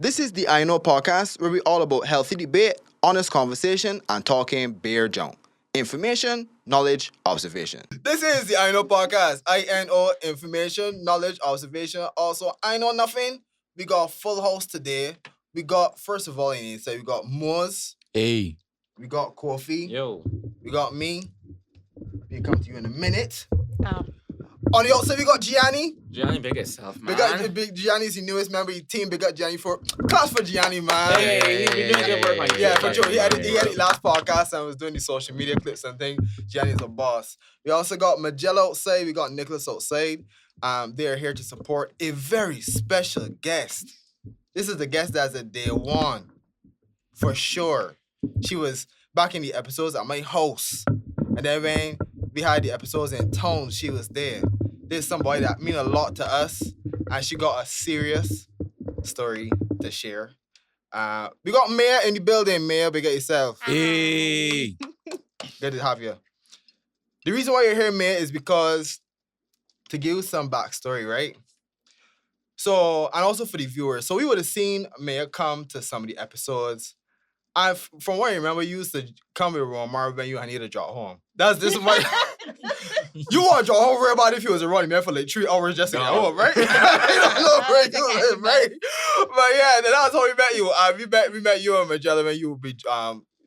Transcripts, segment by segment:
This is the INO podcast where we all about healthy debate, honest conversation, and talking bare junk. Information, knowledge, observation. This is the INO podcast. INO, information, knowledge, observation. Also, I know nothing. We got a full house today. We got, first of all, we got Moz. Hey. We got Kofi. Yo. We got me. We come to you in a minute. Oh. On the outside, we got Gianni. Gianni, big itself, man. Gianni's the newest member of the team. Big up Gianni for class for Gianni, man. Hey, he's been doing good work on you. Yeah, for sure. He had it last podcast and was doing the social media clips and things. Gianni's a boss. We also got Magello outside. We got Nicholas outside. They are here to support a very special guest. This is the guest that's a day one, for sure. She was back in the episodes at my house. And then when we had the episodes in town, she was there. There's somebody that mean a lot to us, and she got a serious story to share. We got Maia in the building. Maia, big up yourself. Hey. Good to have you. The reason why you're here, Maia, is because to give you some backstory, right? So, and also for the viewers. So we would have seen Maia come to some of the episodes. From what I remember, you used to come with Romar when you needed to draw home. This is what you want to draw home for about if you was a running man for like 3 hours just to get home, right? You don't know where you live, right? But yeah, then that's how we met you. We met you and Magellan when you would be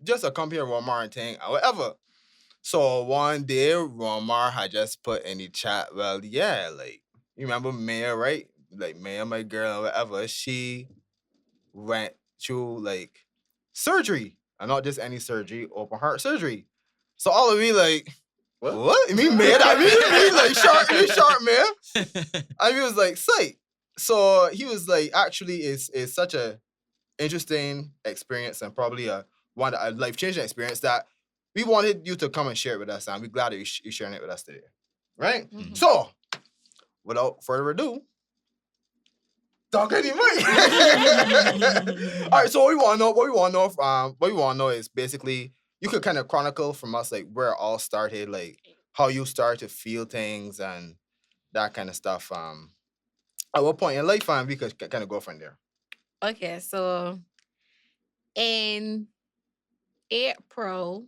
just accompanying Romar and thing and whatever. So one day Romar had just put in the chat, well, yeah, like you remember Maia, right? Like Maia, my girl, and whatever. She went through like surgery, and not just any surgery, open heart surgery. So all of me like, what? You mean man? I mean like sharp man. I mean, was like, sight. So he was like, actually, it's such a interesting experience and probably a life-changing experience that we wanted you to come and share it with us, and we're glad that you're sharing it with us today. Right? Mhm. So, without further ado, talk anymore. All right, so what we want to know is basically you could kind of chronicle from us like where it all started, like how you start to feel things and that kind of stuff. At what point in life, we could kind of go from there. Okay, so in April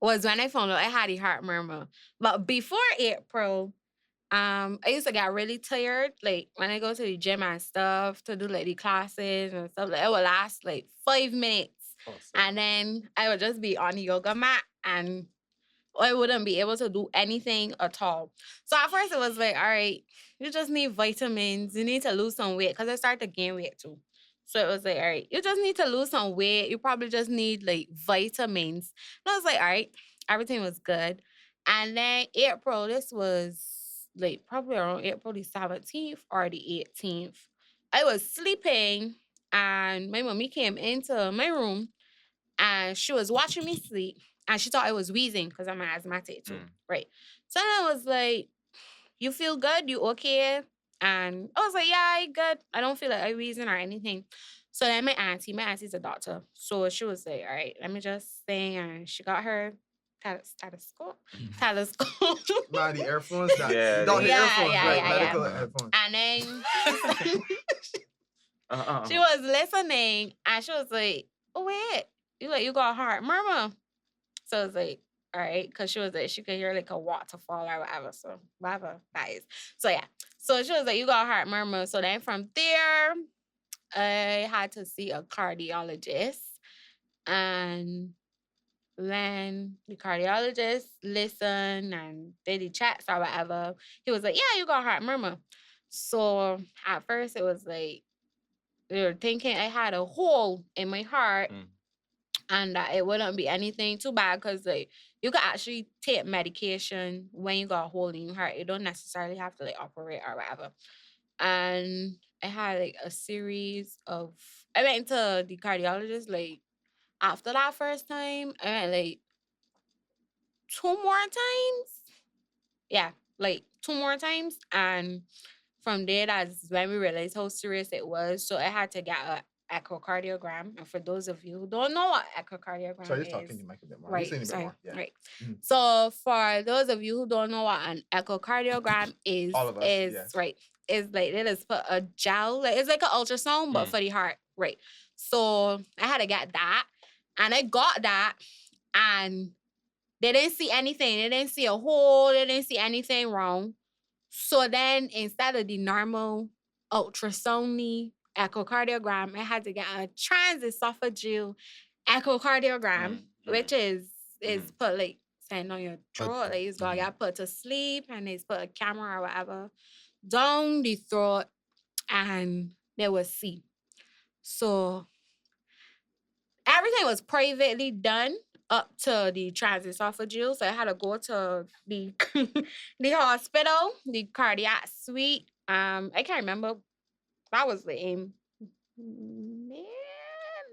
was when I found out I had a heart murmur. But before April, I used to get really tired. Like when I go to the gym and stuff to do like the classes and stuff, like it would last like 5 minutes. And then I would just be on the yoga mat and I wouldn't be able to do anything at all. So at first it was like, all right, you just need vitamins. You need to lose some weight because I started to gain weight too. So it was like, all right, you just need to lose some weight. You probably just need like vitamins. And I was like, all right, everything was good. And then April, this was like probably around April the 17th or the 18th. I was sleeping and my mommy came into my room and she was watching me sleep and she thought I was wheezing because I'm asthmatic too, right? So then I was like, you feel good? You okay? And I was like, yeah, I good. I don't feel like I'm wheezing or anything. So then my auntie's a doctor. So she was like, all right, let me just sing. And she got her stethoscope. Man, the earphones, medical earphones. And then she was listening and she was like, oh, wait, you got a heart murmur. So I was like, all right, because she was like, she could hear like a waterfall or whatever. So whatever that is. So yeah. So she was like, you got a heart murmur. So then from there, I had to see a cardiologist. And then the cardiologist listened and did the checks or whatever. He was like, yeah, you got a heart murmur. So at first it was like, they were thinking I had a hole in my heart. And that it wouldn't be anything too bad because like you could actually take medication when you got a hole in your heart. You don't necessarily have to like operate or whatever. And I had like a series of I went to the cardiologist like after that first time. I went like 2 more times. Yeah, like 2 more times. And from there, that's when we realized how serious it was. So I had to get a echocardiogram. And for those of you who don't know what echocardiogram Sorry, is, just talking to the mic a bit more. right? Just saying a bit Sorry, more. Yeah. right. Mhm. So for those of you who don't know what an echocardiogram is, All of us, is yes. right. Is like it is for a gel. Like, it's like an ultrasound, but for the heart, right? So I had to get that, and I got that, and they didn't see anything. They didn't see a hole. They didn't see anything wrong. So then instead of the normal ultrasound echocardiogram, I had to get a transesophageal echocardiogram, which is put like sand on your throat. Like it's got put to sleep, and it's put a camera or whatever down the throat, and they will see. So everything was privately done up to the transesophageal. So I had to go to the the hospital, the cardiac suite. I can't remember. That was the aim.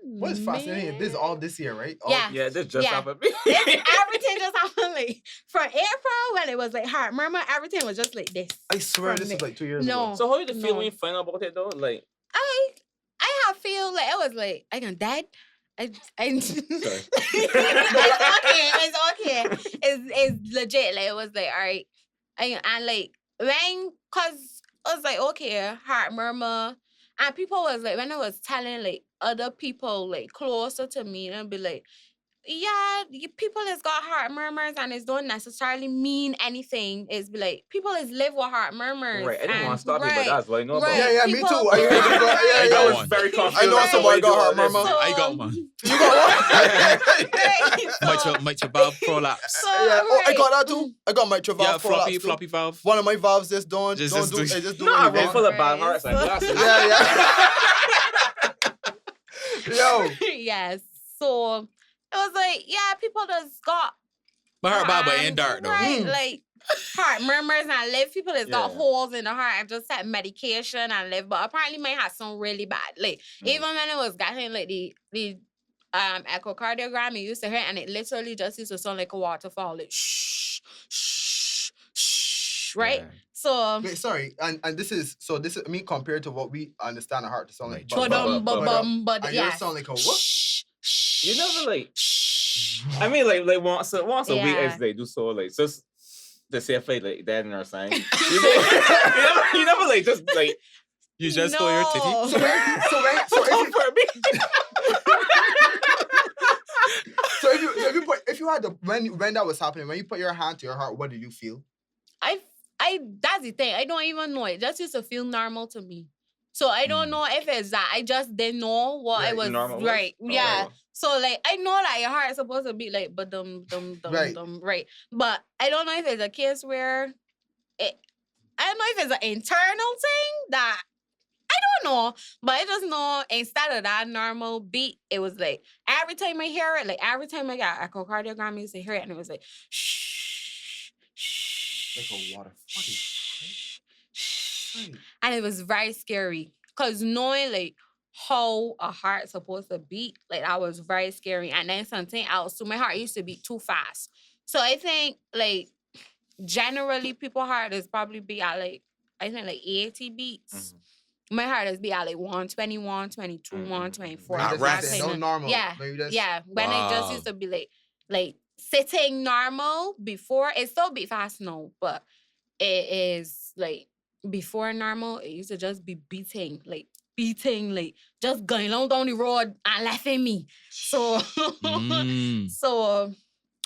What is fascinating? This is all this year, right? All, Yeah. Yeah, this just Yeah. happened. Everything just happened like from April when it was like heart murmur. Everything was just like this. I swear From this was the- like 2 years No. ago. So how did you feel No. when you found out about it though? Like, I have feel like it was like I can dead. It's okay. It's legit. Like it was like all right. And like when cause I was like okay, heart murmur. And people was like when I was telling like other people like closer to me and be like, yeah, people is got heart murmurs and it don't necessarily mean anything. It's be like people is live with heart murmurs. right, I didn't want and- to stop you, but that's what I know about. right. Yeah, me People- too. I I got was one. very confused. I know as to somebody why you got do all heart this. murmur. I got one. You got one? Mitral valve prolapse. Yeah. Oh, I got that too. I got mitral valve Yeah, prolapse too. floppy valve. One of my valves just don't Just do do- it. Just do No, what I'm you want. full of bad hearts and glasses. Yeah. Yo. yes. So it was like, yeah, people just got My heart valve, but ain't dark though. right, like heart murmurs and live. People that's got Yeah. holes in the heart and just had medication and live, but apparently might have some really bad. Like even when it was getting like the echocardiogram, it used to hurt and it literally just used to sound like a waterfall, like shh, shh, shh, right? Yeah. So Wait, sorry. And this is I mean compared to what we understand a heart to sound like. Right. And yeah. yours sound like a what? Shh, shh, You never like. shh. I mean, like once a week Yeah. as they do so like just the safe like that in our sign. You never like just like You just for your titty. So if you had the when that was happening, when you put your hand to your heart, what did you feel? I that's the thing. I don't even know. It just used to feel normal to me. So I don't know if it's that. I just didn't know what I Right, was normal was? right. Oh, Yeah. wow. So like I know that your heart is supposed to be like but dum Right. right. But I don't know if it's a case where I don't know if it's an internal thing that I don't know, but I just know instead of that normal beat, it was like every time I hear it, like every time I got echocardiogram, I used to hear it, and it was like shh, shh, Like a water. shh, shh. Right. And it was very scary because knowing like how a heart's supposed to beat, like that was very scary. And then something else, so my heart used to beat too fast. So I think like generally people's heart is probably be at like I think like 80 beats. My heart is be at like 120, 122, 124. At Maybe rest. that's no normal. Yeah. Maybe that's Yeah. When it just Wow. used to be like sitting normal before, it still beat fast now, but it is like before normal, it used to just be beating, like just going on down the road and laughing me. So so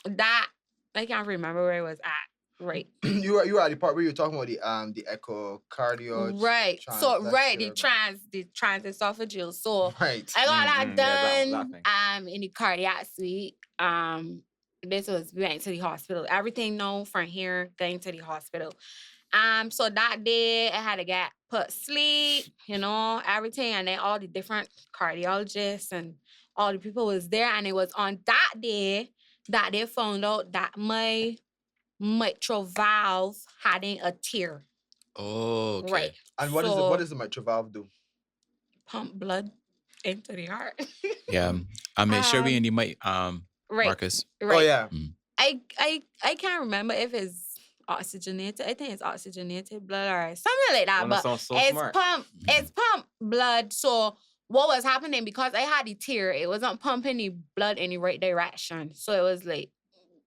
that I can't remember where it was at. Right. you were at the part where you were talking about the echocardio. Right. So right, the transesophageal. transesophageal. So Right. I got that yeah, that done thing. in the cardiac suite. This was we went to the hospital. Everything known from here, going to the hospital. So that day I had to get put sleep, everything, and then all the different cardiologists and all the people was there, and it was on that day that they found out that my mitral valve having a tear. Oh, okay. Right. And what does the mitral valve do? Pump blood into the heart. Yeah. I make sure we in the mic, right. Marcus. Right. Oh yeah. I can't remember if it's oxygenated. I think it's oxygenated blood or something like that. Wanna But sound so it's smart. pump blood. So what was happening, because I had the tear, it wasn't pumping the blood in the right direction. So it was like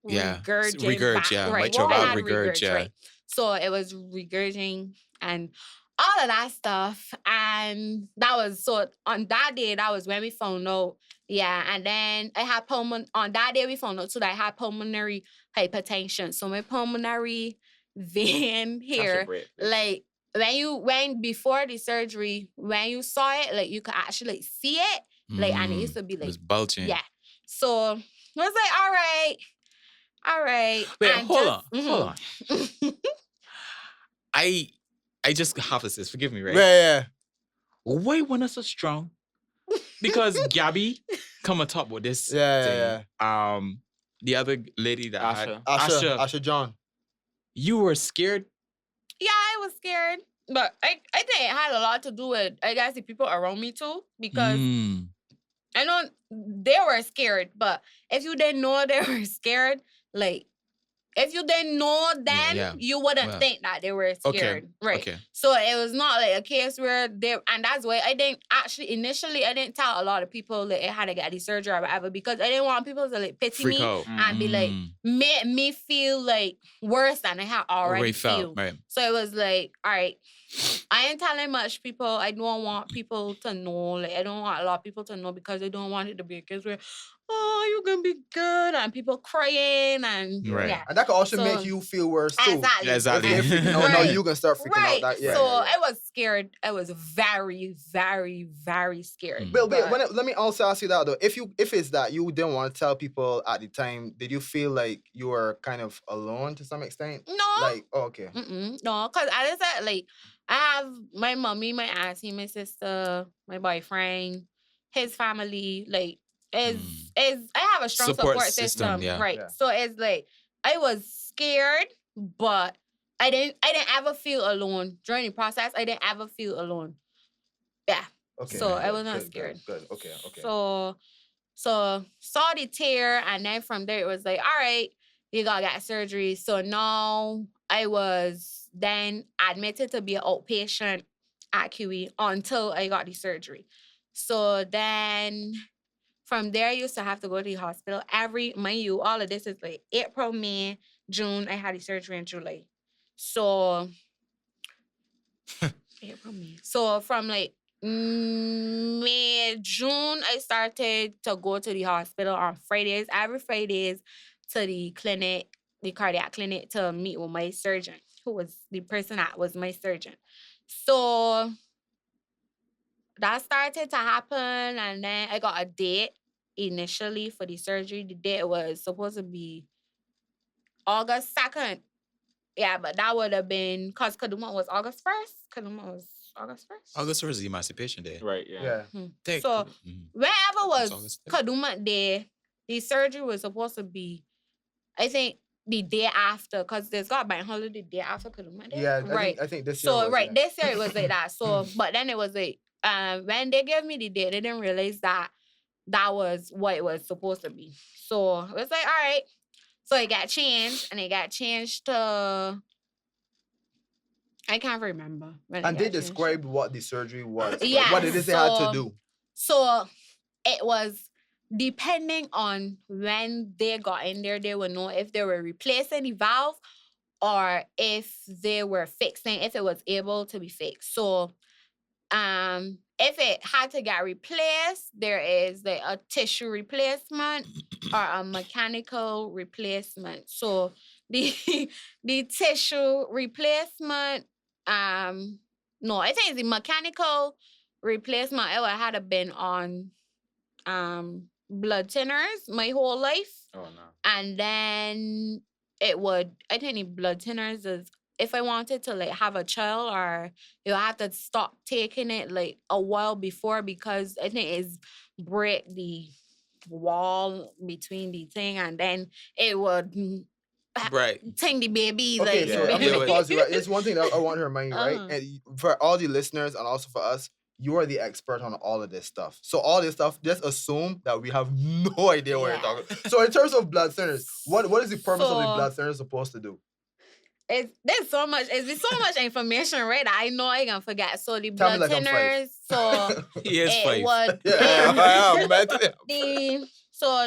Yeah. regurging back. yeah. Right. Mitral I valve had regurg, yeah. right. So it was regurging and all of that stuff. And that was, so on that day, that was when we found out. Yeah. And then I had on that day we found out too that I had pulmonary hypertension. So my pulmonary vein here, like, when before the surgery, when you saw it, like you could actually see it, like, and it used to be It like, was bulging. yeah. So I was like, all right. Wait, And hold just, on. I just have to say, forgive me, right? Yeah. Why when so strong? Because Gabby come on top with this Yeah. thing. The other lady that Asha. had Asha John. You were scared? Yeah, I was scared. But I think it had a lot to do with, I guess, the people around me too. Because I know they were scared, but if you didn't know they were scared, like, if you didn't know then, you wouldn't think that they were scared. Right. Okay. So it was not like a case where and that's why I didn't actually, initially, I didn't tell a lot of people that I had to get the surgery or whatever, because I didn't want people to like pity Freak me out. and be like, make me feel like worse than I had already felt. Right. So it was like, all right, I ain't telling much people. I don't want people to know. Like, I don't want a lot of people to know, because I don't want it to be a case where, oh, you're gonna be good, and people crying and yeah. And that could also make you feel worse too. Exactly. If now you can start freaking out. That, so I was scared. I was very, very, very scared. But let me also ask you that though. If it's that you didn't want to tell people at the time, did you feel like you were kind of alone to some extent? No. Like, oh, okay. No, because as I said, like, I have my mommy, my auntie, my sister, my boyfriend, his family, like, I have a strong support system. Right. Yeah. So it's like I was scared, but I didn't ever feel alone during the process. I didn't ever feel alone. Yeah. Okay. So I was not scared. Good. Okay. So saw the tear, and then from there it was like, all right, you gotta get surgery. So now I was then admitted to be an outpatient at QE until I got the surgery. So then from there, I used to have to go to the hospital all of this is like April, May, June. I had the surgery in July. So April, May. So from like May, June, I started to go to the hospital on Fridays, every Fridays, to the clinic, the cardiac clinic, to meet with my surgeon, who was the person that was my surgeon. So that started to happen, and then I got a date initially for the surgery. The date was supposed to be August 2nd. Yeah, but that would have been, because Kaduma was August 1st. Kaduma was August 1st. August 1st is the Emancipation Day. Right, yeah. So whenever was Kaduma Day, the surgery was supposed to be, I think, the day after, because there's got bank holiday the day after Kaduma Day. Yeah, right. I think this year was, this year it was like that. So, but then it was like, when they gave me the date, they didn't realize that was what it was supposed to be. So it was like, all right. So it got changed, and it got changed to, I can't remember. And they described what the surgery was. Yeah. What it is they had to do. So it was, depending on when they got in there, they would know if they were replacing the valve or if they were fixing, if it was able to be fixed. So if it had to get replaced, there is like a tissue replacement or a mechanical replacement. So the tissue replacement, no, I think the mechanical replacement, it would have to been on blood thinners my whole life. Oh no. And then it would, I think the blood thinners is, if I wanted to like have a child, or you have to stop taking it like a while before, because I think it's break the wall between the thing, and then it would take the baby. Okay, like, so I'm gonna pause you. Right? It's one thing that I want to remind you, right? And for all the listeners and also for us, you are the expert on all of this stuff. So all this stuff, just assume that we have no idea what you're talking about. So in terms of blood thinners, what is the purpose of the blood thinners supposed to do? there's so much information, right? That I know I gonna forget. So the Tell me blood like I'm five. thinners, so He is it five. would Yeah, I am, man.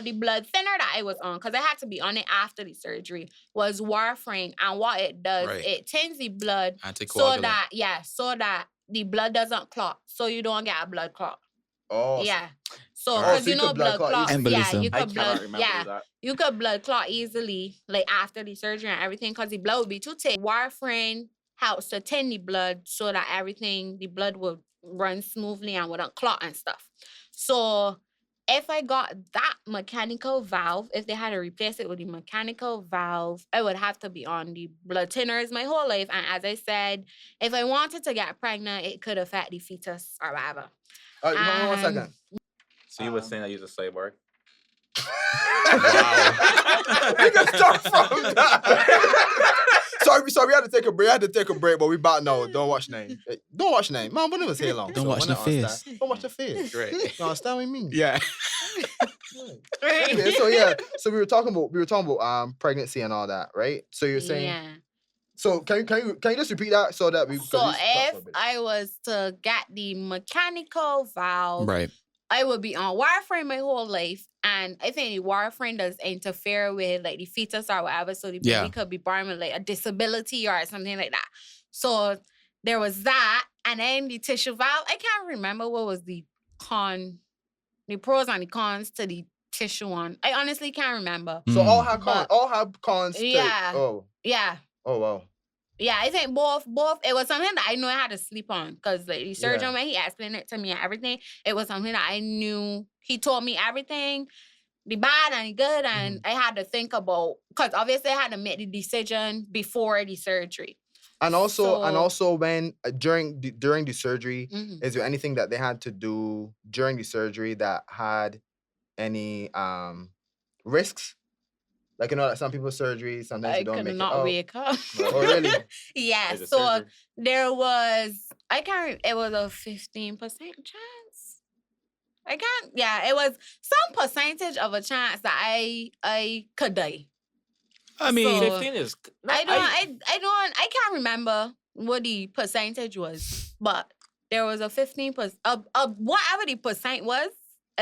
the blood thinner that I was on, because I had to be on it after the surgery, was warfarin. And what it does, Right. it thins the blood so Anticoagulant. that the blood doesn't clot. So you don't get a blood clot. Oh, Yeah. So, Alright. because So you you know could blood blood clot clot, easily. yeah, you Embolism. I could cannot blood, remember that. you could blood clot easily, like after the surgery and everything, because the blood would be too thick. Warfarin helps to thin the blood so that the blood will run smoothly and wouldn't clot and stuff. So if I got that mechanical valve, if they had to replace it with the mechanical valve, I would have to be on the blood thinners my whole life. And as I said, if I wanted to get pregnant, it could affect the fetus or whatever. Hold on 1 second. So you were saying I use a cyborg? We can start from that. sorry, we had to take a break. But we back now. Don't watch name. Don't watch name. Man, when it was here long. Don't so watch when the I understand- face. Don't watch the face. Right. You understand what I mean? Yeah. Okay, so we were talking about pregnancy and all that, right? So you're saying Yeah. so can you just repeat that so that we So 'cause we stopped for if a bit. I was to get the mechanical valve, Right. I would be on warfarin my whole life. And I think the warfarin does interfere with like the fetus or whatever. So the baby Yeah. could be born with like a disability or something like that. So there was that. And then the tissue valve, I can't remember what was the pros and the cons to the tissue one. I honestly can't remember. So all Mm. have cons. But- All have cons. Yeah. Yeah. Oh wow. Yeah, I think both. It was something that I knew I had to sleep on, because like the surgeon, when he explained it to me and everything, it was something that I knew. He told me everything, the bad and the good, and I had to think about, because obviously I had to make the decision before the surgery. And also So- when during the surgery, Mhm. is there anything that they had to do during the surgery that had any risks? Like that some people's surgery sometimes I you don't could make not it out. wake up. Oh really? Yeah, Is it so surgery? there was, it was a 15% chance. It was some percentage of a chance that I could die. I mean, So- 15 is... I can't remember what the percentage was, but there was a 15%, whatever the percent was,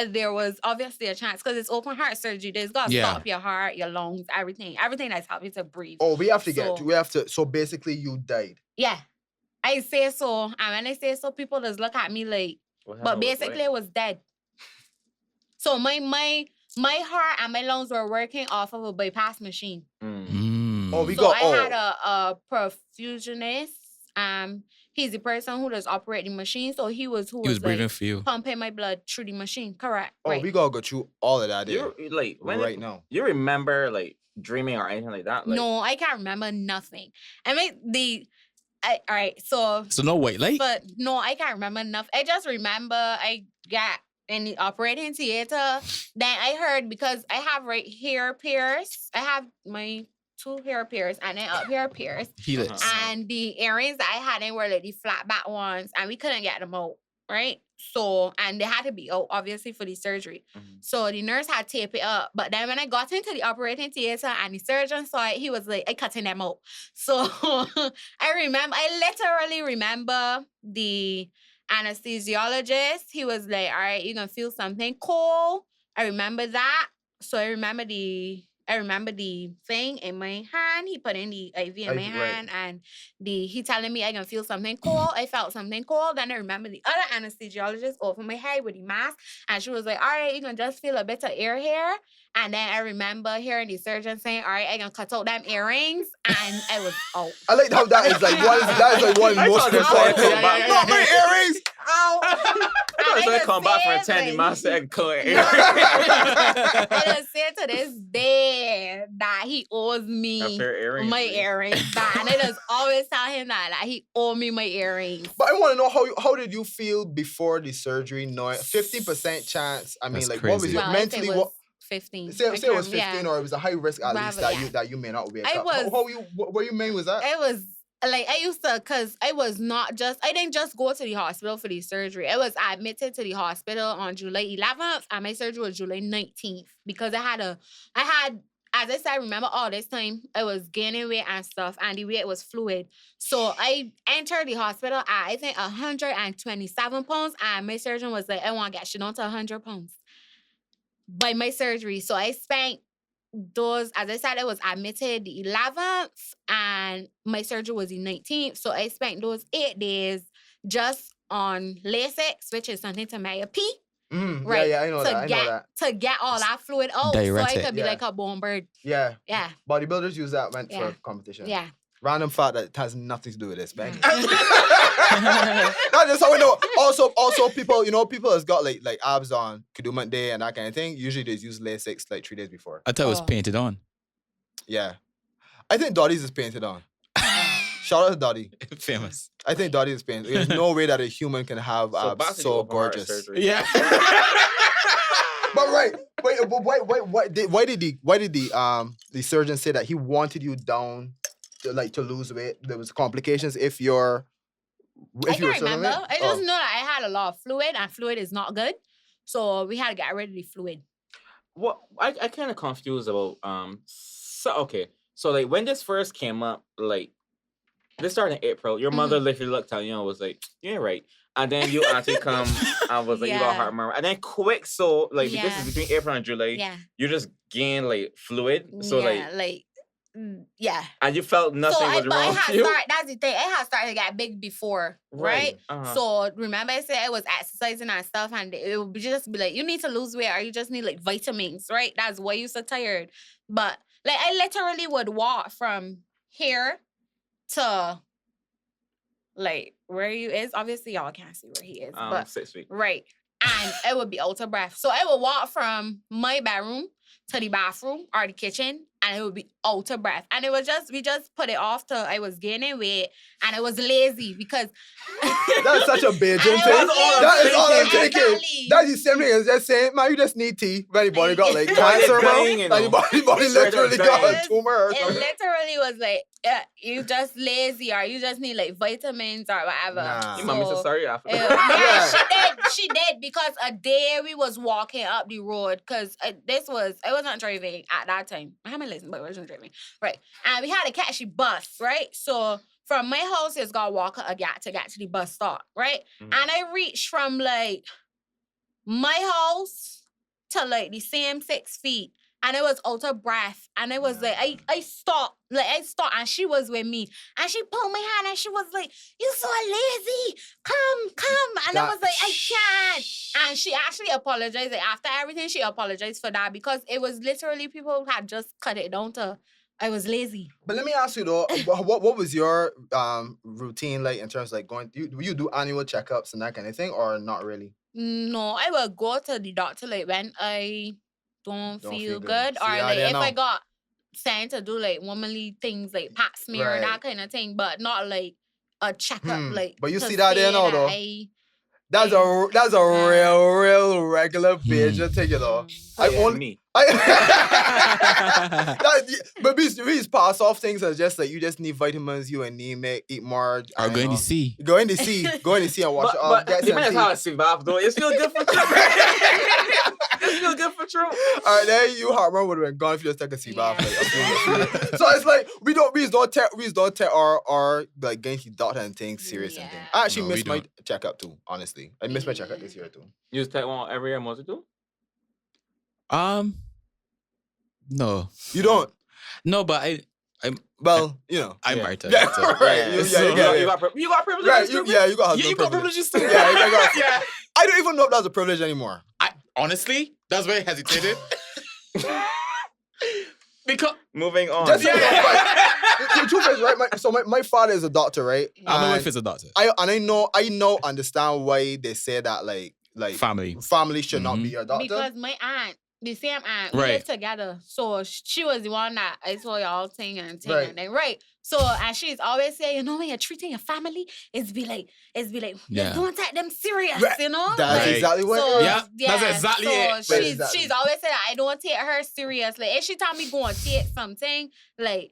there was obviously a chance, because it's open heart surgery. There's got to Yeah. stop your heart, your lungs, everything that's helping to breathe. Oh, we have So- to so basically you died. Yeah, I say so. And when I say so, people just look at me like, but basically it was dead. So my heart and my lungs were working off of a bypass machine. Oh, we So got I had a perfusionist. He's the person who does operate the machine. So he was he was like, breathing for you. pumping my blood through the machine. Correct. Oh, right. we gotta go through all of that there You like when right now. You remember like dreaming or anything like that? Like, No, I can't remember nothing. I mean all right. So So no wait, like but no, I can't remember enough. I just remember I got in the operating theater. Then I heard, because I have right here pierced. I have my 2 hair pierced and then up here pierced. helix. And the earrings that I had in were like the flat back ones, and we couldn't get them out, right? So, and they had to be out, obviously, for the surgery. Mhm. So the nurse had taped it up. But then when I got into the operating theater and the surgeon saw it, he was like, I cutting them out. So I literally remember the anesthesiologist. He was like, all right, you're gonna feel something cold. I remember that. So I remember the thing in my hand. He put in the IV in my IV, right. hand, and he telling me I can feel something cold. I felt something cold. Then I remember the other anesthesiologist over my head with the mask, and she was like, all right, you can just feel a bit of air here. And then I remember hearing the surgeon saying, all right, I can cut out them earrings, and I was out. I like how that is like one I most thought this important was- thing. yeah, yeah, Not my yeah. earrings. Out. I thought And I come back for a said, 10 like- master and cut. I just said to this day that he owes me After earrings. my earrings back. And I just always tell him that he owe me my earrings. But I want to know how did you feel before the surgery? Knowing 50% chance. I mean, That's like what was crazy. your Well, I say mentally it what? was 15. Say I it was can't- 15 yeah. or it was a high risk at least Rather, yeah. that you may not wake I up. was- What you mean was that? I was like, I used to, because I didn't just go to the hospital for the surgery. I was admitted to the hospital on July 11th, and my surgery was July 19th, because I had as I said, remember all this time I was gaining weight and stuff, and the weight was fluid. So I entered the hospital at I think 127 pounds, and my surgeon was like, I want to get you down to 100 pounds by my surgery. So I spent those, as I said, I was admitted the 11th, and my surgery was the 19th. So I spent those 8 days just on Lasix, which is something to Maia P. Right. Yeah, I know that. I know that. To get all that fluid out, Diuretic. so I could be Yeah. like a bone bird. Yeah. Yeah. Bodybuilders use that for Yeah. competition. Yeah. Random fact that has nothing to do with this, man. Mm. Not just how we know. Also, people, people has got like abs on Kuduma Day and that kind of thing. Usually they use Lasix like 3 days before. I thought it was Oh. painted on. Yeah. I think Dottie's is painted on. Shout out to Dottie. Famous. I think Dottie is painted. There's no way that a human can have So abs basically, so open heart gorgeous. surgery. Yeah. But right, why did the surgeon say that he wanted you down to lose weight? There was complications if you're I if you were can't still on remember. weight? I just know that I had a lot of fluid, and fluid is not good. So we had to get rid of the fluid. What I kind of confused about so like when this first came up, like this started in April, your mother literally looked at you and was like, "Yeah, right." And then you actually come and was like, "You got Yeah. heart murmur." And then quick, so like this Yeah. is between April and July. Yeah. You just gained like fluid, so yeah. and you felt nothing So was but I wrong had with you. started. That's the thing. I had started to get big before, right? Uh-huh. So remember, I said I was exercising and stuff, and it would just be like, you need to lose weight, or you just need like vitamins, right? That's why you're so tired. But like, I literally would walk from here to like where you is. Obviously, y'all can't see where he is, but 6 weeks. right. And I would be out of breath. So I would walk from my bedroom to the bathroom or the kitchen, and it would be out of breath. And it was we just put it off till I was gaining weight, and I was lazy because That's such a Beijing thing. I was That is all I'm lazy. thinking. Exactly. That's the same thing as just saying, man, you just need tea. When your body got like Yeah. cancer, bro. Dying, you Like your know. body It's right there literally got dying. a tumor or It something. literally was like, you just lazy, or you just need like vitamins or whatever. Nah. Your mommy said So, sorry after. yeah, she did because a day we was walking up the road because I wasn't driving at that time. I had my license, but I wasn't driving. Right. And we had to catch the bus, right? So from my house, it's got to walk a gap to get to the bus stop, right? Mhm. And I reached from like my house to like the same 6 feet. And I was out of breath. And I was like, I stopped. Like, I stopped. And she was with me. And she pulled my hand and she was like, "You so lazy. Come. And I was like, I can't. And she actually apologized. Like, after everything, she apologized for that because it was literally people had just cut it down to I was lazy. But let me ask you though, what was your routine like in terms of like do you do annual checkups and that kind of thing, or not really? No, I will go to the doctor like when I don't Don't feel feel good. good, See, or I like didn't if I know. got sent to do like womanly things like pap smear Right. that kind of thing, but not like a checkup. Like, But you to see that there say now, that though. I- That's a real regular Beijing thing, you know. I Yeah, only me. but we pass off things as just like you just need vitamins, you anemic, eat more. Or I going know. to see. Go in the sea and wash But, it off. but Get some depends tea. how I see bath though. It feels good for true. It feels good for true. All right, there you heartburn would have been gone if you just take a sea bath. Yeah. Like, a few days. So it's like we don't take our like going to the doctor and things serious and things. I actually No, we missed my don't. checkup too. Honestly, I missed my checkup this year too. You just take one every year, most of do? No. You don't? No, but Well, you know. I'm Yeah. married. Yeah, so- right. Yeah. You So- You got privileges. Right, too, you got husband You got privilege. privileges too. Yeah, you got- Yeah. I don't even know if that's a privilege anymore. Honestly, that's why I hesitated. Because Moving on. Just- yeah. The truth is, right? My father is a doctor, right? My And wife is a doctor. I know, understand why they say that, like Family. family should not be Mhm. your doctor. because my aunt, the same aunt, we Right. lived together. So she was the one that I saw y'all thing and thing Right. and then right. So and she's always saying, you know, when you're treating your family, it's be like, Yeah. don't take them serious, Right. you know? That's Right. exactly what So, it is. Yeah, that's exactly so it. She's, Exactly. she's always said that I don't take her serious. Like, if she tell me go and take something, like,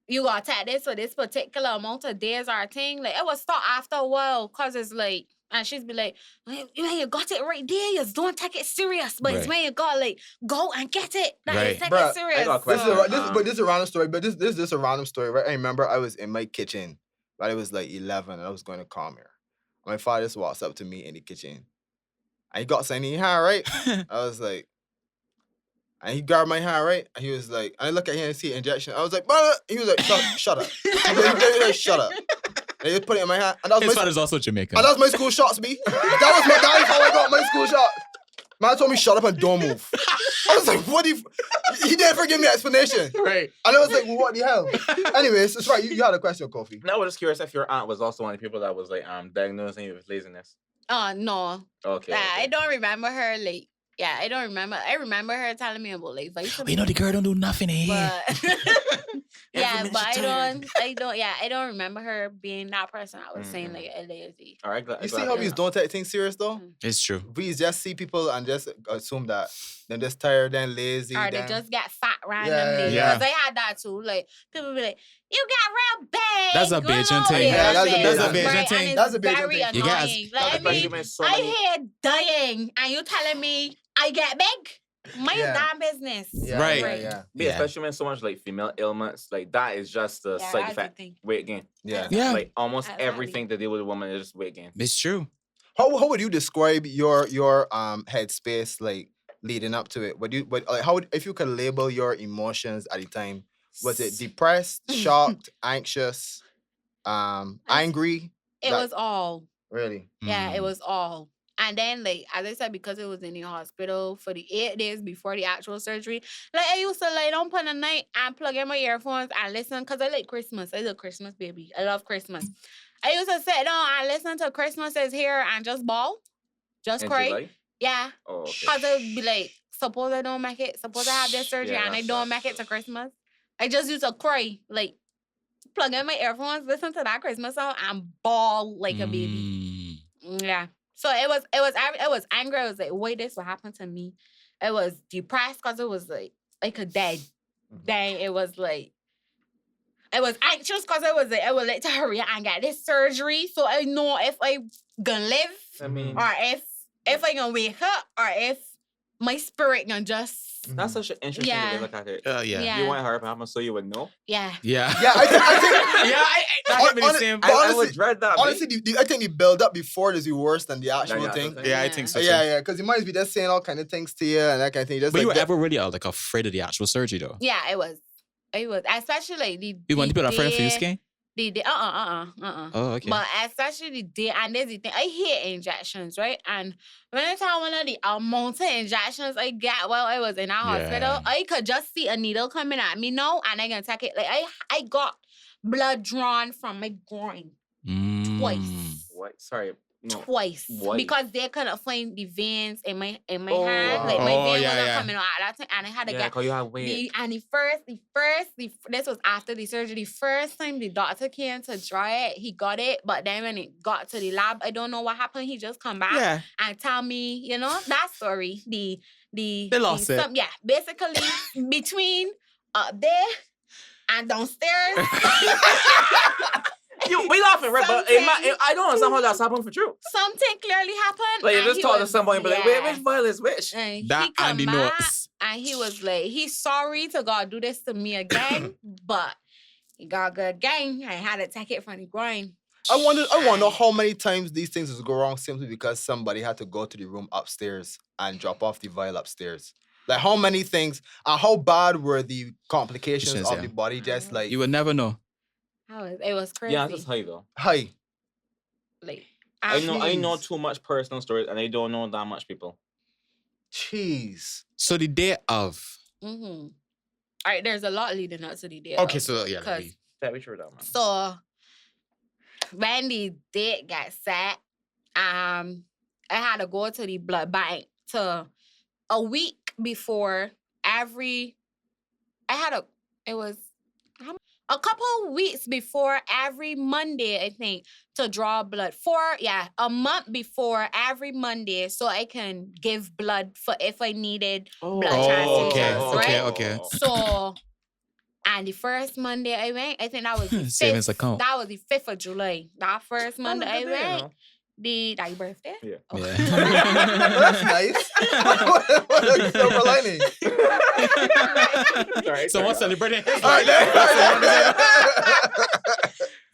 you gotta take this for this particular amount of days or thing, like, it will start after a while, because it's like, And she's be like, "Hey, you got it right there. You don't take it serious. But it's Right. when you got like go and get it. That Right. is take Bruh, it serious. I got a This is question. this is a random story, but this is just a random story, right? I remember I was in my kitchen, but it was like 11, and I was going to come here. My father just walks up to me in the kitchen, and he got something in his hand, right? I was like, and he grabbed my hand, right? And he was like, and I look at him and see injection. I was like, "Bah!" He was like, shut up. He was like, shut up. And he just put it in my hand. And that His was my, father's also Jamaican. and that was my school shots, B. That was how I got my school shot. Man told me shut up and don't move. I was like, what if he didn't ever give me an explanation? Right. And I was like, well, what the hell? Anyways, it's right. You had a question, Kofi. No, I was just curious if your aunt was also one of the people that was like diagnosing you with laziness. No. Okay. I don't remember her like. Yeah, I don't remember. I remember her telling me about like vitamins. We know the girl don't do nothing in here. But yeah, Every but minute she I don't remember her being that person I was saying like lazy. All right. You see how we don't take things serious, though? It's true. We just see people and just assume that they're just tired, then lazy. Or they then... just get fat randomly. yeah. Because I had that too. Like people be like, "You got real big." That's a you Bajan know? thing. Yeah, that's a Right, Bajan and thing. it's That's a Bajan very thing. You guys- annoying. Like, I Especially mean, when so I many. here dying and you telling me I get big. Mind Yeah. damn business. Yeah, Right. Yeah. Yeah, especially when so much like female ailments, like that is just a Yeah, side that's the effect. thing. Weight gain. Yeah. Yeah. Like almost Exactly. everything to deal with a woman is just weight gain. It's true. How would you describe your headspace like leading up to it? If you could label your emotions at the time, was it depressed, shocked, anxious, angry? It That- was all. Really? Yeah, it Mm. was all. And then, like, as I said, because it was in the hospital for the 8 days before the actual surgery, like, I used to lay down for the night and plug in my earphones and listen, because I like Christmas. I love Christmas, baby. I love Christmas. I used to sit down and listen to Christmas is Here and just bawl. Just In cry. July? Yeah. Oh, okay. Because I would be like, suppose I don't make it. Suppose I have this surgery Yeah, and I that's don't sad. make it to Christmas. I just used to cry. Like, plug in my earphones, listen to that Christmas song, and bawl like a baby. Yeah. So it was angry. I was like, wait, this what happened to me. It was depressed because it was like a dead. Then it was like I was anxious because I was like to hurry up and get this surgery. So I know if I gonna live I mean, or if I gonna wake up or if my spirit gonna just that's such an interesting way Yeah. to look at it. Yeah. Yeah. You want her to happen so you would know. yeah. Yeah. Yeah, I think yeah. That could be the Hon- same. But I honestly- would dread that. honestly, I think the build up before is worse than the actual actual thing. thing. Yeah, I think so. too. Yeah, because you might be just saying all kind of things to you and that kind of thing. Just But you were like, ever really like afraid of the actual surgery though? Yeah, it was. Especially like the You want to put a friend for you, day- skin? The day, Oh, okay. But especially the day, and there's the thing, I hate injections, right? And when I tell one of the amount of injections I get while I was in that hospital, Yeah. I could just see a needle coming at me now, and I can take it. Like I got blood drawn from my groin twice. What? Sorry. No. Twice. Why? Because they couldn't find the veins in my hand. wow. Like my Oh, vein yeah, wasn't yeah. coming out at that time. And I had to Yeah, get because you have weight. this was after the surgery. The first time the doctor came to draw it, he got it. But then when it got to the lab, I don't know what happened. He just come back Yeah. and tell me, that story. They lost it. Yeah, basically between up there and downstairs. We laughing, right? But I don't understand how that's happened for true. Something clearly happened. Like you and just he talk to was- somebody and be like, yeah. wait, which vial is which? And That he come and the back, notes. and he was like, he's sorry to God do this to me again, but he got good again. I had to take it from the groin. I want to know how many times these things go wrong simply because somebody had to go to the room upstairs and drop off the vial upstairs. Like how many things and how bad were the complications Complications, of yeah. the body? Just like You would never know. It was crazy. Yeah, that's high though. hi, Like, I know Jeez. too much personal stories, and I don't know that much people. jeez. So the day of. Mm-hmm. All right, there's a lot leading up to the day. Okay, of, so yeah. because Yeah, we sure that man. so when the date got set, I had to go to the blood bank to a week before it was a couple of weeks before every Monday, I think, to draw blood. A month before every Monday, so I can give blood for if I needed blood transfusions, right? okay. So, and the first Monday I went, I think that was the 5th. Savings account. That was the 5th of July. That first Monday I went, That your birthday? Yeah. Oh. Well, that's nice. What a silver lining. Sorry, Someone sorry. celebrating. All right,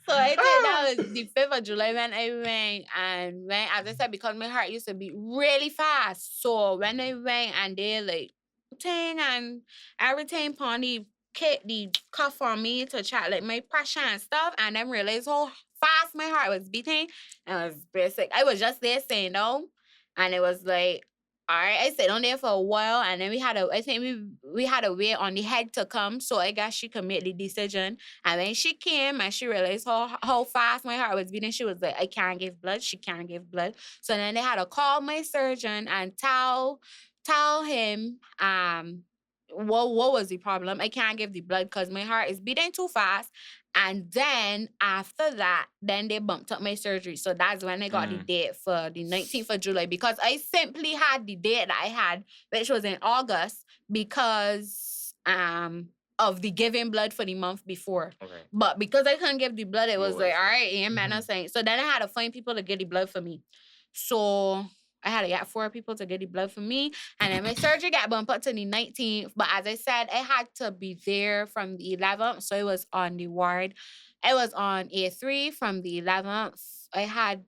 So I think that was the 5th of July when I went, and when, as I said, because my heart used to beat really fast. So when I went and they like thing and everything upon the cuff on me to check like my pressure and stuff, and then realized how fast my heart was beating. And it was basic. I was just there saying no, and it was like, all right, I stayed on there for a while, and then I think we had to wait on the head to come, so I guess she could make the decision. And when she came and she realized how fast my heart was beating, she was like, I can't give blood. She can't give blood. So then they had to call my surgeon and tell him what was the problem. I can't give the blood because my heart is beating too fast. And then after that, then they bumped up my surgery. So that's when I got the date for the 19th of July, because I simply had the date that I had, which was in August, because of the giving blood for the month before. Okay. But because I couldn't give the blood, it was Oh, like, I all see. right, ain't matter saying. So then I had to find people to get the blood for me. So I had to get 4 people to get the blood for me. And then my surgery got bumped up to the 19th. But as I said, I had to be there from the 11th. So it was on the ward. I was on A3 from the 11th. I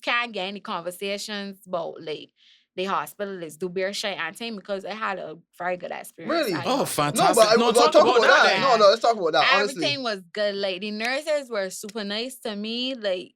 can't get any conversations about like the hospital is do bear shit and thing, because I had a very good experience. Really? at the Oh, hospital. No, but fantastic. No, we'll talk about that then. No, let's talk about that. Honestly, Everything was good. Like the nurses were super nice to me. Like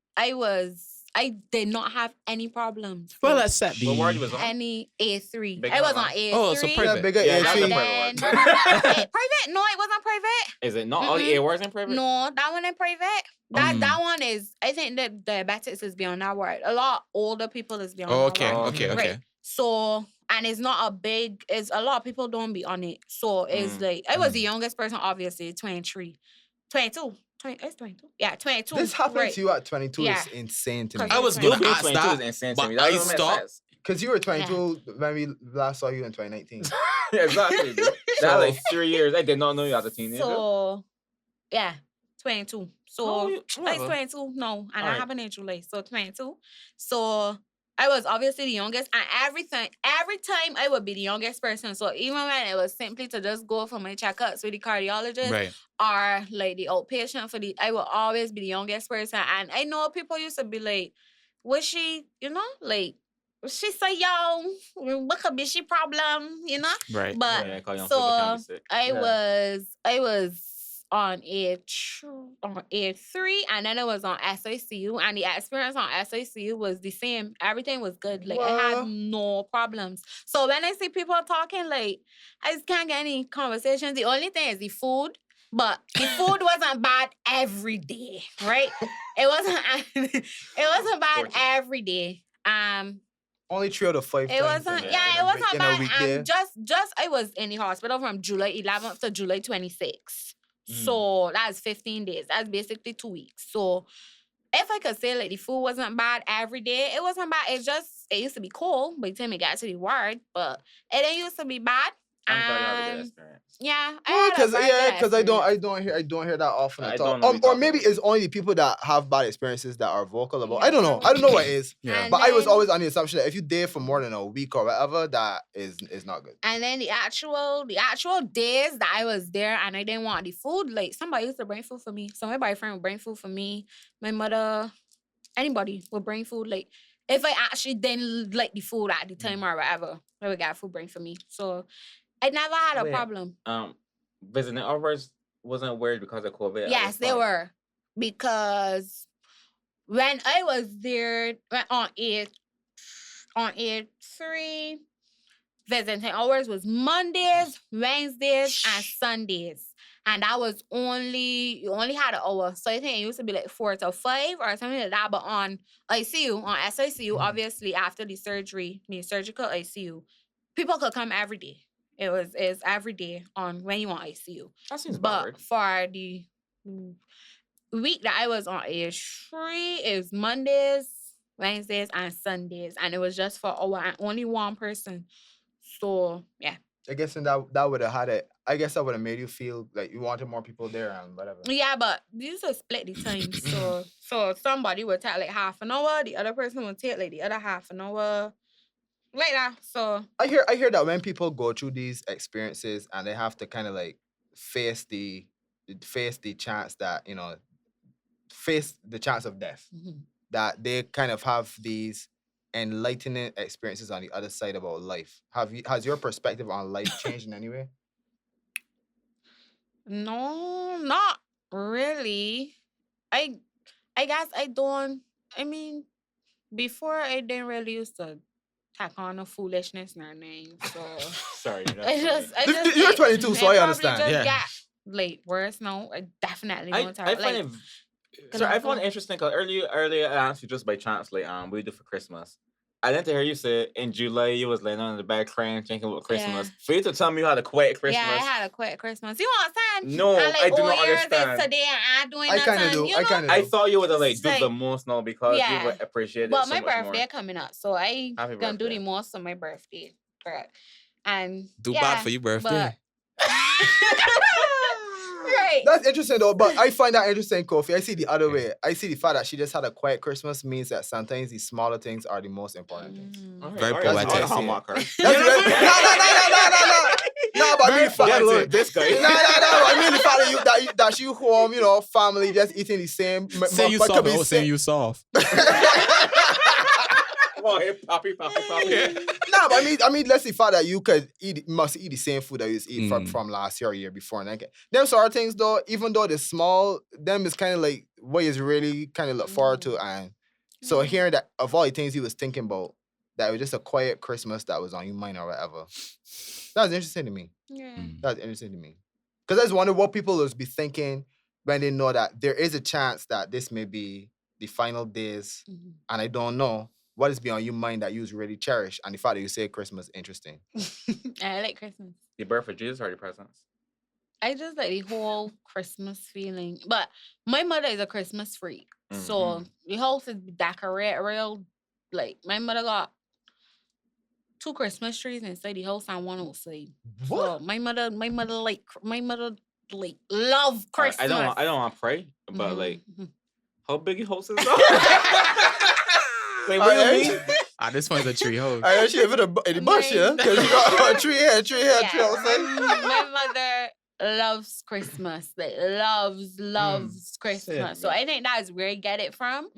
I did not have any problems. Well, Like, let's set the. What ward you was on? any A3. Big I was one, on huh? A3. Oh, so yeah, private. bigger Yeah, that's A3. a And private then ward. private? No, it wasn't private. Is it not all the A wards in private? No, that one in private. That one is. I think that diabetics is beyond that ward. A lot older people is beyond. Oh, that okay, ward. okay, Right. okay. Right. So, and it's not a big. It's a lot of people don't be on it. So it's like I was the youngest person, obviously, 23, 22. It's 22. Yeah, 22. This happened right. to you at 22 Yeah. is insane to me. Cause I was You gonna being ask 22 is that, insane to but me. That I doesn't make stopped. sense. Because you were 22 when we last saw you in 2019. Yeah, exactly. Dude. That like 3 years. I did not know you as a teenager. So, yeah, 22. So, Oh, it's whatever. 22. No, and that Alright. happened in July. So, 22. So, I was obviously the youngest, and every time I would be the youngest person. So, even when it was simply to just go for my checkups with the cardiologist, Right. or like the outpatient I will always be the youngest person. And I know people used to be like, was she, like, was she so young? What could be she problem, Right. But Yeah, call young people can be so sick. I Yeah. was on A3, and then I was on SICU, and the experience on SICU was the same. Everything was good. Like I Well- had no problems. So when I see people talking, like I just can't get any conversations. The only thing is the food. But the food wasn't bad every day, right? It wasn't bad Fortunate. every day. Only 3 out of 5 It times wasn't. in Yeah, a it week- wasn't in a bad. week And there. just I was in the hospital from July 11th to July 26th. Mm. So that's 15 days. That's basically 2 weeks. So if I could say like the food wasn't bad every day, it wasn't bad. It used to be cold by the time it got to the ward, but it didn't used to be bad. I'm glad you had a good And experience. yeah, Well, because because I don't hear that often I at don't all. know what you're Or talking maybe about. it's only the people that have bad experiences that are vocal about. Yeah, I don't know. I don't know what it is. Yeah. And But I was then- always on the assumption that if you there for more than a week or whatever, that is not good. And then the actual days that I was there and I didn't want the food, like somebody used to bring food for me. So my boyfriend would bring food for me. My mother, anybody would bring food. Like if I actually didn't like the food at the time or whatever, they would get food bring for me. So I never had a Wait, problem. Visiting hours wasn't weird because of COVID. Yes, they were. Because when I was there on A3, visiting hours was Mondays, Wednesdays, and Sundays. And that was you only had an hour. So I think it used to be like 4 to 5 or something like that. But on ICU, on SICU, obviously after the surgery, the surgical ICU, people could come every day. It's every day on when you want ICU. That seems But weird. for the week that I was on A3, it was Mondays, Wednesdays, and Sundays. And it was just for hour and only one person. So, yeah. I guess and that would have had it. I guess that would have made you feel like you wanted more people there and whatever. Yeah, but these are split the time. So somebody would take like half an hour, the other person would take like the other half an hour. Like that. So I hear that when people go through these experiences and they have to kind of like face the chance that face the chance of death, that they kind of have these enlightening experiences on the other side about life. Has your perspective on life changed in any way? no, not really. I guess I don't. I mean, before I didn't really used to tack on no foolishness nor name. So Sorry. I just You're it- 22, so it I probably understand. Just Yeah. got like worse now. I definitely I don't find like. it. Can So I I found go? it interesting because earlier I asked you just by chance, like, what do you do for Christmas? I didn't hear you say in July you was laying on the bed crying, thinking about Christmas. Yeah. For you to tell me you had a quiet Christmas. Yeah, I had a quiet Christmas. You understand? No, and like, I do oh, not years understand. is today and I doing I nothing. kind of do. You I know? kind of I do. thought you would have like It's do the like- most now because you Yeah. would appreciate it But so my much birthday more. coming up, so I Happy gonna do birthday. the most on my birthday. Correct. And Do yeah, bad for your birthday. but- right. That's interesting though, but I find that interesting, Kofi. I see the other way. I see the fact that she just had a quiet Christmas means that sometimes the smaller things are the most important things. Mm. Very poetic. That's That's Hallmark card. That's no, but I mean the fact Get a that load, this guy. no. I mean the fact that you home, family just eating the same. Say you but could soft, be I would say you soft. Oh, hey, poppy. No, but I mean, let's say fact that you must eat the same food that you used to eat from last year or year before. And them sort of things though, even though they're small, them is kind of like what is really kind of look forward to. And so hearing that of all the things he was thinking about, that it was just a quiet Christmas that was on your mind or whatever. That was interesting to me. Yeah. That's interesting to me. Because I just wonder what people will be thinking when they know that there is a chance that this may be the final days, Mhm. and I don't know what is beyond your mind that you really cherish, and the fact that you say Christmas interesting. I like Christmas. Your birth for Jesus or your presents? I just like the whole Christmas feeling. But my mother is a Christmas freak. So the house is decorated real. Like, my mother got 2 Christmas trees inside the house and one outside. So my mother like love Christmas. I don't want to pray, but Mhm, like, mhm. how big your house is? Like, what do you mean? At this point, it's a tree house. I actually live in the bush, yeah? Because you got a tree here, a tree outside. My mother loves Christmas. Like, loves Christmas. So I think that's where I get it from.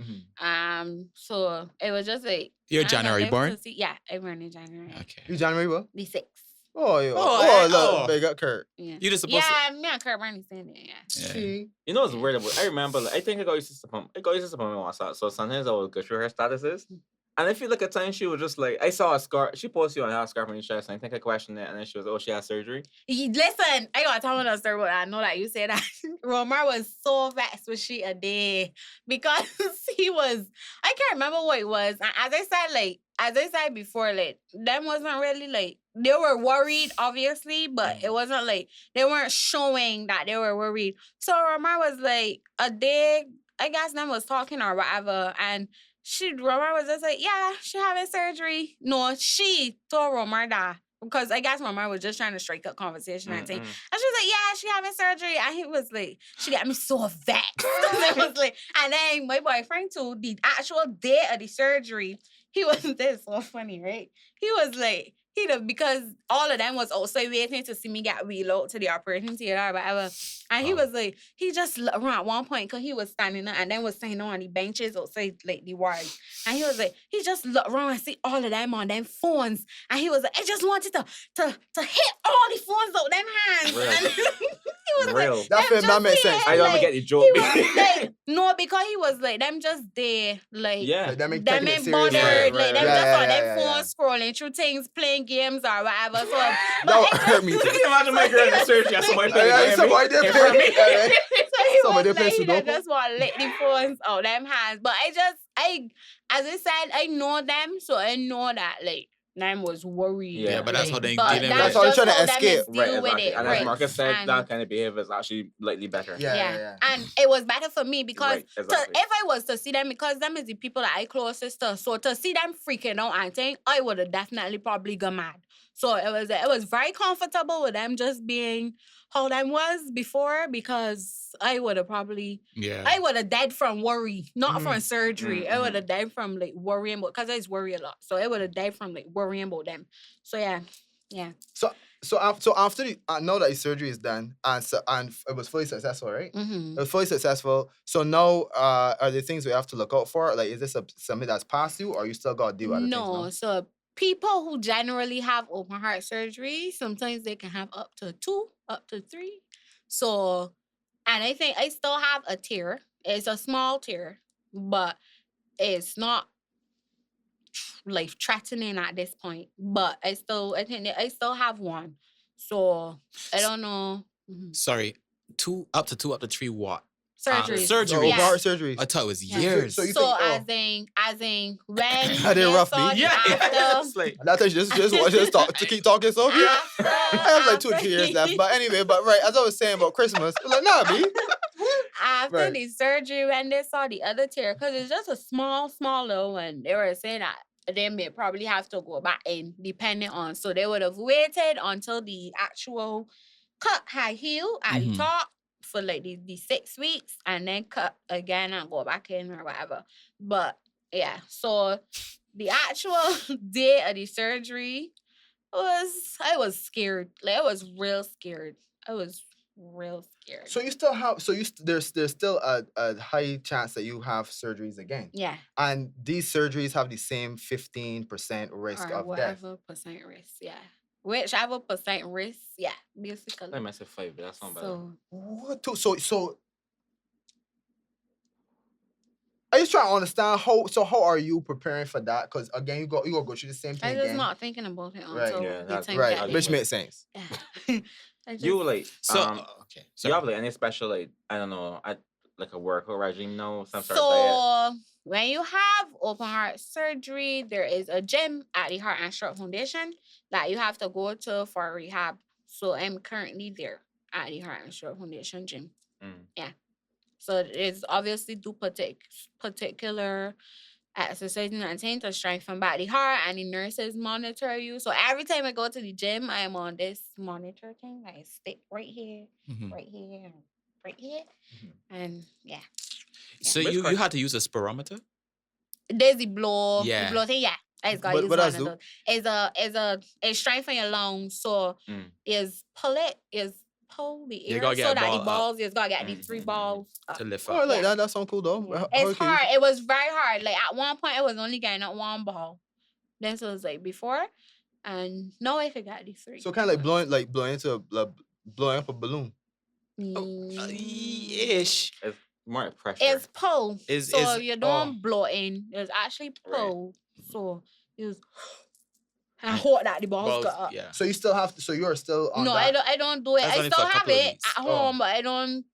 So it was just like, You're I January live born? to see- Yeah, I born in January. Okay. You January what? The 6th. Oh, yeah. Oh, Look, big up Kurt. Yeah. You just supposed Yeah, me and Kurt Bernie saying it. Yeah. to. Yeah. See? You know, it's weird. I remember, like, I think I got used to something. I got used to something on WhatsApp. So sometimes I would go through her statuses. And I feel like at times she was just like, I saw a scarf. She posted on her scarf on her chest. And I think I questioned it. And then she was, oh, she had surgery. Listen, I gotta tell you a story, but I know that you said that. Romar was so vexed with she a day because he was, I can't remember what it was. And as I said before, like, them wasn't really like, they were worried, obviously, but it wasn't like, they weren't showing that they were worried. So Romar was like, a day, I guess them was talking or whatever, and Romar was just like, yeah, she having surgery. No, she told Romar that. Because I guess Romar was just trying to strike up conversation and thing. And she was like, yeah, she having surgery. And he was like, she got me so vexed. And I was like, and then my boyfriend too, the actual day of the surgery, he was, this is so funny, right? He was like, because all of them was also waiting to see me get wheeled out to the operating theater or whatever. And he was like, he just looked around at one point because he was standing up and then was standing on the benches outside like the ward. And he was like, he just looked around and see all of them on them phones. And he was like, I just wanted to hit all the phones out them hands. Real. And he was Real. like, That them that makes just sense. I don't like, get the joke. he was like, no, because he was like, them just there, like, Yeah. Like, them ain't them taking it ain't serious. bothered, Right, like, them right, just on yeah, their phone scrolling through things, playing games or whatever. So, That but hurt me. Can you imagine my girl in the surgery and somebody Somebody did in front of me? so he Somebody was play like, he Sudoku? just want to lick the phones out them hands. But as I said, I know them, so I know that, like, them was worried. Yeah, but that's how they But dealing That's that's how they just trying to how them escape. is Right, deal with exactly. it. And right. as Marcus said, And- that kind of behavior is actually slightly better. Yeah. And it was better for me because Right, exactly. if I was to see them, because them is the people that I closest to, so to see them freaking out and thing, I would have definitely probably got mad. So it was very comfortable with them just being how them was before, because I would have died from worry, not from surgery. I would have died from like worrying about, because I was worry a lot. So I would have died from like worrying about them. So yeah. So after now that the surgery is done and it was fully successful, right? Mm-hmm. It was fully successful. So now, are there things we have to look out for? Like, is this something that's past you, or you still got to deal with other things No, now? so people who generally have open heart surgery, sometimes they can have up to 2, up to 3. So, and I think I still have a tear. It's a small tear, but it's not life threatening at this point. But I think that I still have one. So I don't know. Mhm. Sorry, 2 up to 2 up to 3 what? Surgeries. surgeries. So, open Yeah. heart surgeries. I thought it was Yeah. years. So you So think, as in when Are they they rough, saw B? the yeah, after, it's like that's just talk to keep talking so. I have like 2 or 3 years left, but anyway, right, as I was saying about Christmas, it was like, nah, B. after Right. the surgery, when they saw the other tear, because it's just a small little one, they were saying that they may probably have to go back in, depending on. So they would have waited until the actual cut had healed at the Mhm. top for like the 6 weeks, and then cut again and go back in or whatever. But yeah, so the actual day of the surgery I was scared. Like, I was real scared. I was real scared. So you still have, there's still a high chance that you have surgeries again. Yeah. And these surgeries have the same 15% risk Or of death. whatever percent risk, yeah. Whichever percent risk, yeah, basically. I mess with 5, but that's not bad. So What? So I just trying to understand how are you preparing for that? Because again, you gonna go through the same thing I was again. not thinking about it Right. until Yeah, the that- time Right, got which there. makes sense. Yeah. I You just- like so okay. do Sorry. you have like any special like I don't know like a workout regime? No, some sort of diet. So when you have open heart surgery, there is a gym at the Heart and Stroke Foundation that you have to go to for rehab. So I'm currently there at the Heart and Stroke Foundation gym. Mm. So it's obviously do particular exercising and things to strengthen back the heart, and the nurses monitor you. So every time I go to the gym, I am on this monitor thing. I stick right here, Mhm. right here, and right here. Mhm. And yeah. So Which you part- had to use a spirometer? There's the blow. Yeah. The blow thing, yeah. I just gotta What- use what one does of those. It's strengthen your lungs. So Mm. pull the You air gotta get so a that the ball up. balls, you just gotta get the Mm, 3 mm, mm, balls up. To lift Oh, I up. like Yeah. that. That sounds cool though. Yeah. How It's okay, hard. It was very hard. Like at one point, it was only getting up 1 ball. Then so it was like before, and now I could get the 3. So kind of like blowing blowing up a balloon. Ish. It's more like pressure. It's pull. Is- So is- you don't blow in. It's actually Right. pull. So you just and hope that the balls Balls, got up. yeah. So you still have to. So you are still on No, that. I don't do it. That's I only for still a have couple of it weeks. at Oh. home, but I don't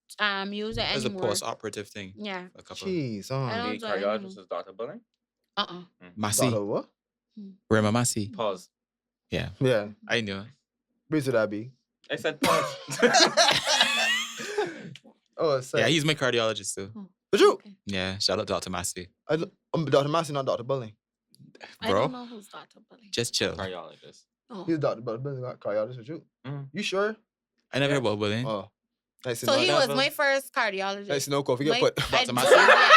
use it As a anymore. post-operative thing. Yeah. A couple. Jeez, I don't The do it anymore. cardiologist is Dr. Bulling. Massey. Doctor, what? Rema Massey. Pause. Yeah, Yeah, I knew. breathe to that be. I said pause. Oh, it's Yeah, he's my cardiologist too. But you, Okay. Yeah, shout out Dr. Massey. I'm Dr. Massey, not Dr. Bulling. I Bro, don't know who's Dr. Bully. just chill. Cardiologist. Oh. He's Dr. Bulling, not cardiologist with you. Mm. You sure? I never heard about bullying. Oh, nice to So know. he that. was my first cardiologist. Nice to know. Kofi get My- put. I Dr. do- Massey? yeah.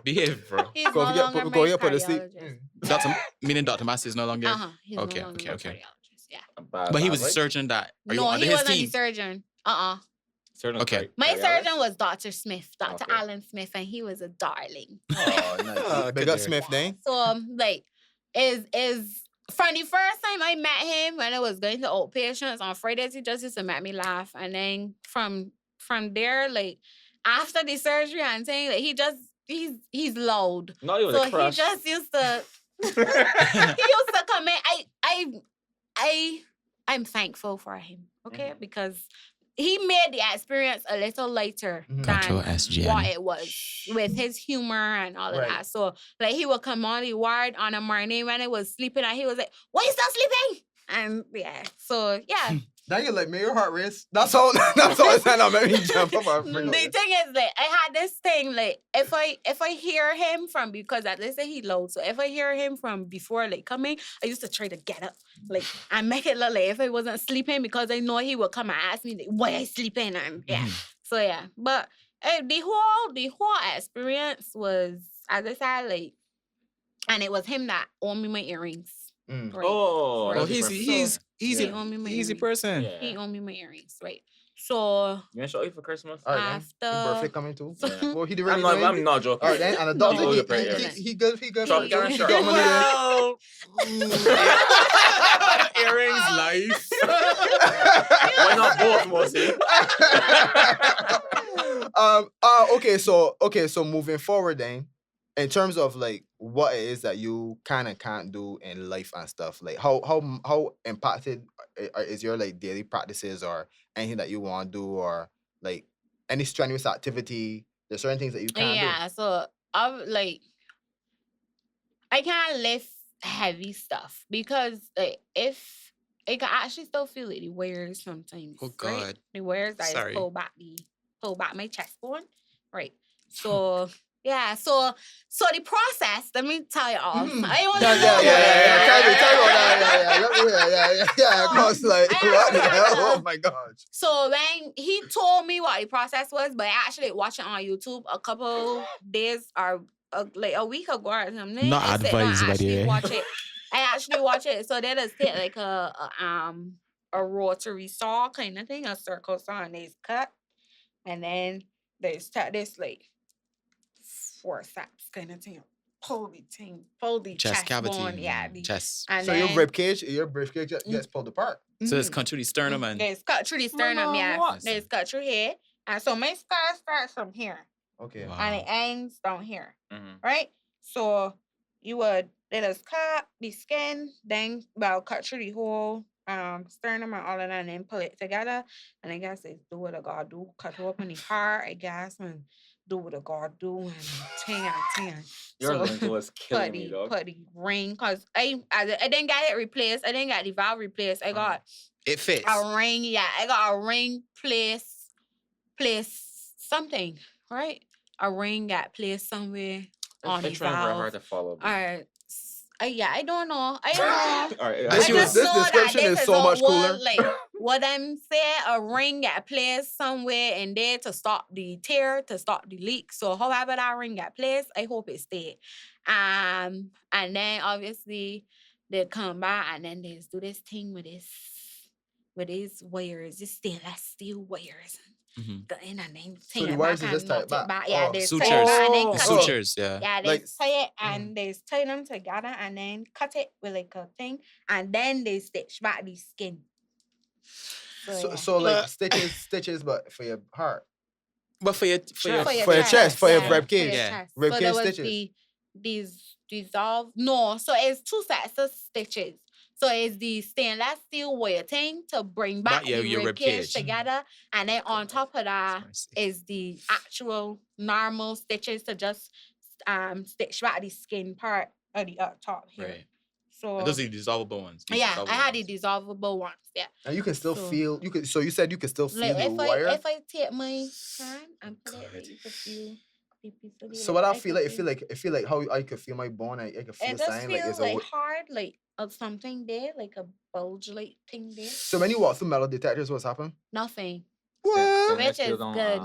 Behave, bro. He's no Kofi longer get my you put to sleep. cardiologist. Dr. Meaning Dr. Massey is no longer. He's Okay, no longer okay, my okay. cardiologist. Yeah. But he was a surgeon that. Are you No, under he his wasn't team? the surgeon. Okay. My surgeon was Dr. Smith, Dr. Okay. Alan Smith, and he was a darling. Oh, nice. Oh, Big good up to Smith name. So like is from the first time I met him when I was going to outpatients on Fridays, he just used to make me laugh. And then from there, like after the surgery and saying like he's loud. No, he was So a crush. he just used to he used to come in. I'm thankful for him, okay? Mhm. Because he made the experience a little lighter Mhm. Control than S, Gianni. what it was with his humor and all of Right. that. So like he would come on the ward on a morning when I was sleeping and he was like, "Why you still sleeping?" And yeah, so yeah, Now you like, may your heart race. That's all. That's all. It's not make me jump up. The thing is, like, I had this thing, like, if I hear him from, because at least he low, so if I hear him from before, like, coming, I used to try to get up, like, and make it look like if I wasn't sleeping, because I know he would come and ask me, like, why I sleeping, and yeah. So yeah, but the whole experience was, as I said, like, and it was him that owned me my earrings. Mm. Right. Oh, Right. Oh, that's he's different. easy, He owned me my easy earrings. person. Yeah. He owned me my earrings, right? So You want to show you for Christmas? All right, after then. Your birthday coming too. Yeah. Well, he did I'm really. not joking. All right, then. And the No, doctor, he he, goes to pray, he, he good. He good. Short, He Karen, good. short. Got money there. Earrings, life. Why not both, Mosi? Okay, so moving forward then, in terms of like what it is that you kind of can't do in life and stuff, like how impacted is your like daily practices or anything that you want to do, or like any strenuous activity? There's certain things that you can't do. yeah, so I can't lift heavy stuff because like, if I can actually still feel it, the wires sometimes. Oh, Right? God. The wires that Sorry. pull back my chest bone. Right. So yeah, so the process, let me tell you all. Mhm. I only Yeah. Tell me about that. Yeah. Cause like, what the hell? Oh my gosh. So when he told me what the process was, but I actually watched it on YouTube a couple days or like a week ago or something. Not I sit down and advised, by the actually way. watch it. I actually watch it. So they just take like a rotary saw kind of thing, a circle saw, and they cut, and then they start this like forceps kind of thing. Pull the Chest cavity. bone, yeah, the Chest. and So then your rib cage gets pulled apart. So it's come through the sternum and There's cut through the sternum, Mama, yeah. what? There's cut through here. And so my scar starts from here. Okay. Wow. And it ends down here. Mhm. Right? So you would let us cut the skin, then cut through the whole sternum and all of that, and then pull it together. And I guess it's do what I gotta do, cut open the heart, I guess, and do what I gotta do, and ting. Your So, lingo is killing me, dog. put the ring, cause I didn't get it replaced. I didn't get the valve replaced. I got it fits. a ring. Yeah, I got a ring place something, right? A ring got placed somewhere on the It's trying very valve. hard to follow. Alright. I don't know. I don't know. All right. This I was- just this know that description this is so a much word, cooler. Like what I'm saying, a ring got placed somewhere in there to stop the tear, to stop the leak. So however that ring got placed, I hope it stayed. And then obviously they come back and then they do this thing with these wires, this stainless steel wires. Mhm. Go in and then So take the it wires back is just and tied knot it back? back. Yeah, Oh. they Sutures. tie it back and then Oh. cut it. Sutures, yeah. Yeah, they Like- tie it and they tie them together and then cut it with like a thing and then they stitch back the skin. yeah. So like But- stitches, but for your heart, But for your for your chest, for your yeah. rib cage, Yeah. chest. rib So cage there was stitches. these dissolve. No, so it's two sets of stitches. So it's the stainless steel wire thing to bring back yeah, the your rib rib cage cage. together, and then on top of that Mercy. is the actual normal stitches to just stitch back the skin part of the up top here. Right. So And those are the dissolvable ones. these yeah, dissolvable I had the ones. dissolvable ones. Yeah. And you can still So- feel. So you said you can still feel Like the if wire. I take my hand and put it, God. like, you could feel the piece of the So wire. what I feel could like, I feel like how I could feel my bone. I could feel It just something like feels it's a. like hard, like something there, like a bulge like thing there. So when you walk through metal detectors, what's happened? Nothing. What? Which is good.